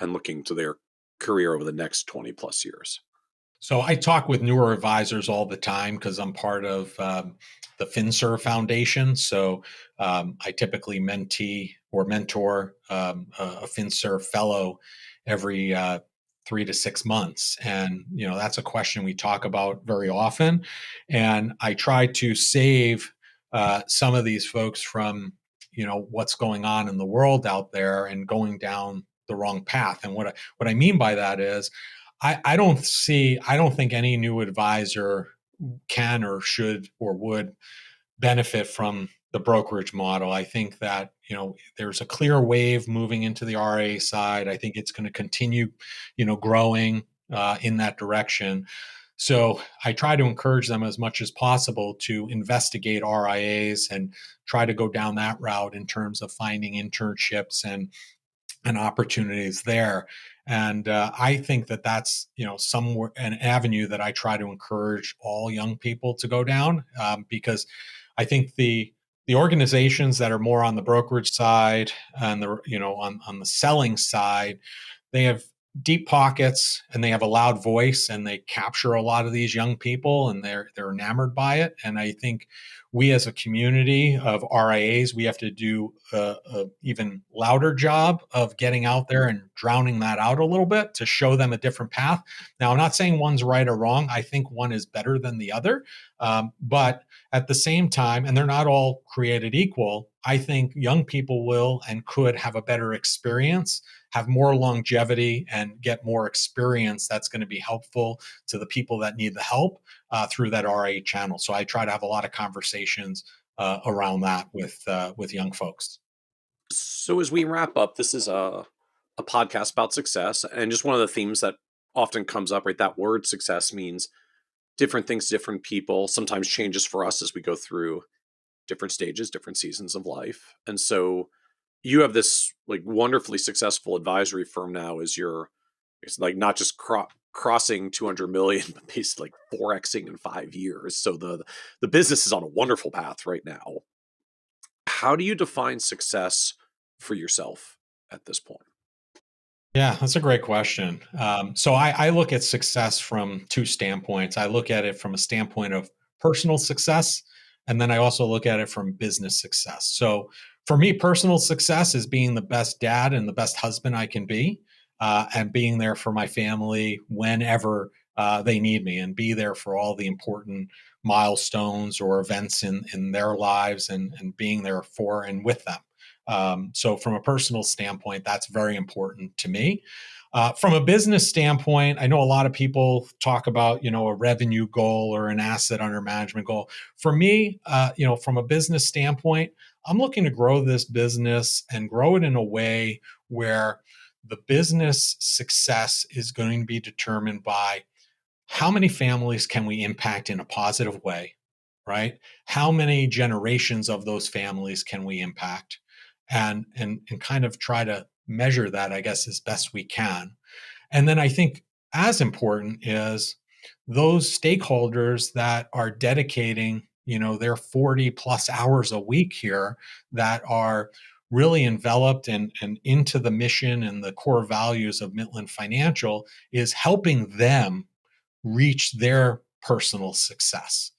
and looking to their career over the next 20 plus years? So I talk with newer advisors all the time because I'm part of the FinServe Foundation. So I typically mentee or mentor a FinServe fellow every 3 to 6 months, and that's a question we talk about very often. And I try to save some of these folks from what's going on in the world out there and going down the wrong path. And what I mean by that is I don't think any new advisor can or should or would benefit from the brokerage model. I think that, there's a clear wave moving into the RA side. I think it's going to continue, growing in that direction. So I try to encourage them as much as possible to investigate RIAs and try to go down that route in terms of finding internships and opportunities there. And I think that that's somewhere an avenue that I try to encourage all young people to go down, because I think the organizations that are more on the brokerage side and the on the selling side, they have deep pockets and they have a loud voice and they capture a lot of these young people and they're enamored by it. And I think we as a community of RIAs, we have to do a even louder job of getting out there and drowning that out a little bit to show them a different path. Now, I'm not saying one's right or wrong. I think one is better than the other. But at the same time, and they're not all created equal, I think young people will and could have a better experience, have more longevity, and get more experience that's going to be helpful to the people that need the help through that RA channel. So I try to have a lot of conversations around that with young folks. So as we wrap up, this is a podcast about success. And just one of the themes that often comes up, right? That word success means different things to different people, sometimes changes for us as we go through different stages, different seasons of life. And so you have this like wonderfully successful advisory firm now as it's like not just crossing 200 million, but basically like 4xing in 5 years. So the business is on a wonderful path right now. How do you define success for yourself at this point? Yeah, that's a great question. So I look at success from two standpoints. I look at it from a standpoint of personal success. And then I also look at it from business success. So for me, personal success is being the best dad and the best husband I can be, and being there for my family whenever they need me, and be there for all the important milestones or events in their lives, and being there for and with them. So from a personal standpoint, that's very important to me. From a business standpoint, I know a lot of people talk about, a revenue goal or an asset under management goal. For me, from a business standpoint, I'm looking to grow this business and grow it in a way where the business success is going to be determined by how many families can we impact in a positive way, right? How many generations of those families can we impact? And kind of try to measure that, I guess, as best we can. And then I think as important is those stakeholders that are dedicating, their 40 plus hours a week here, that are really enveloped and into the mission and the core values of Midland Financial, is helping them reach their personal success.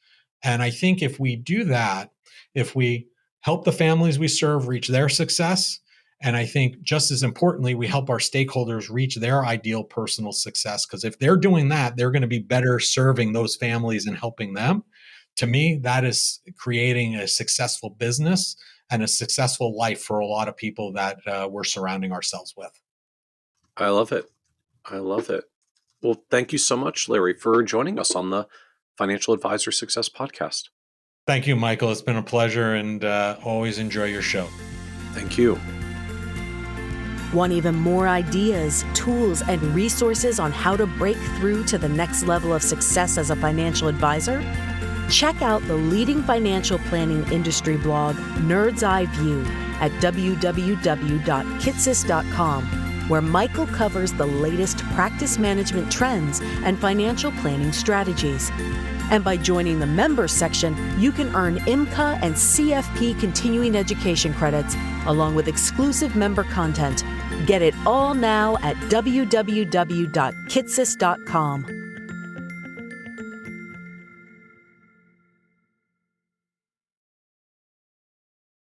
And I think if we do that, if we help the families we serve reach their success, and I think just as importantly, we help our stakeholders reach their ideal personal success, because if they're doing that, they're going to be better serving those families and helping them. To me, that is creating a successful business and a successful life for a lot of people that we're surrounding ourselves with. I love it. I love it. Well, thank you so much, Larry, for joining us on the Financial Advisor Success Podcast. Thank you, Michael. It's been a pleasure, and always enjoy your show. Thank you. Want even more ideas, tools, and resources on how to break through to the next level of success as a financial advisor? Check out the leading financial planning industry blog, Nerd's Eye View, at www.kitsis.com, where Michael covers the latest practice management trends and financial planning strategies. And by joining the members section, you can earn IMCA and CFP continuing education credits, along with exclusive member content. Get it all now at www.kitsis.com.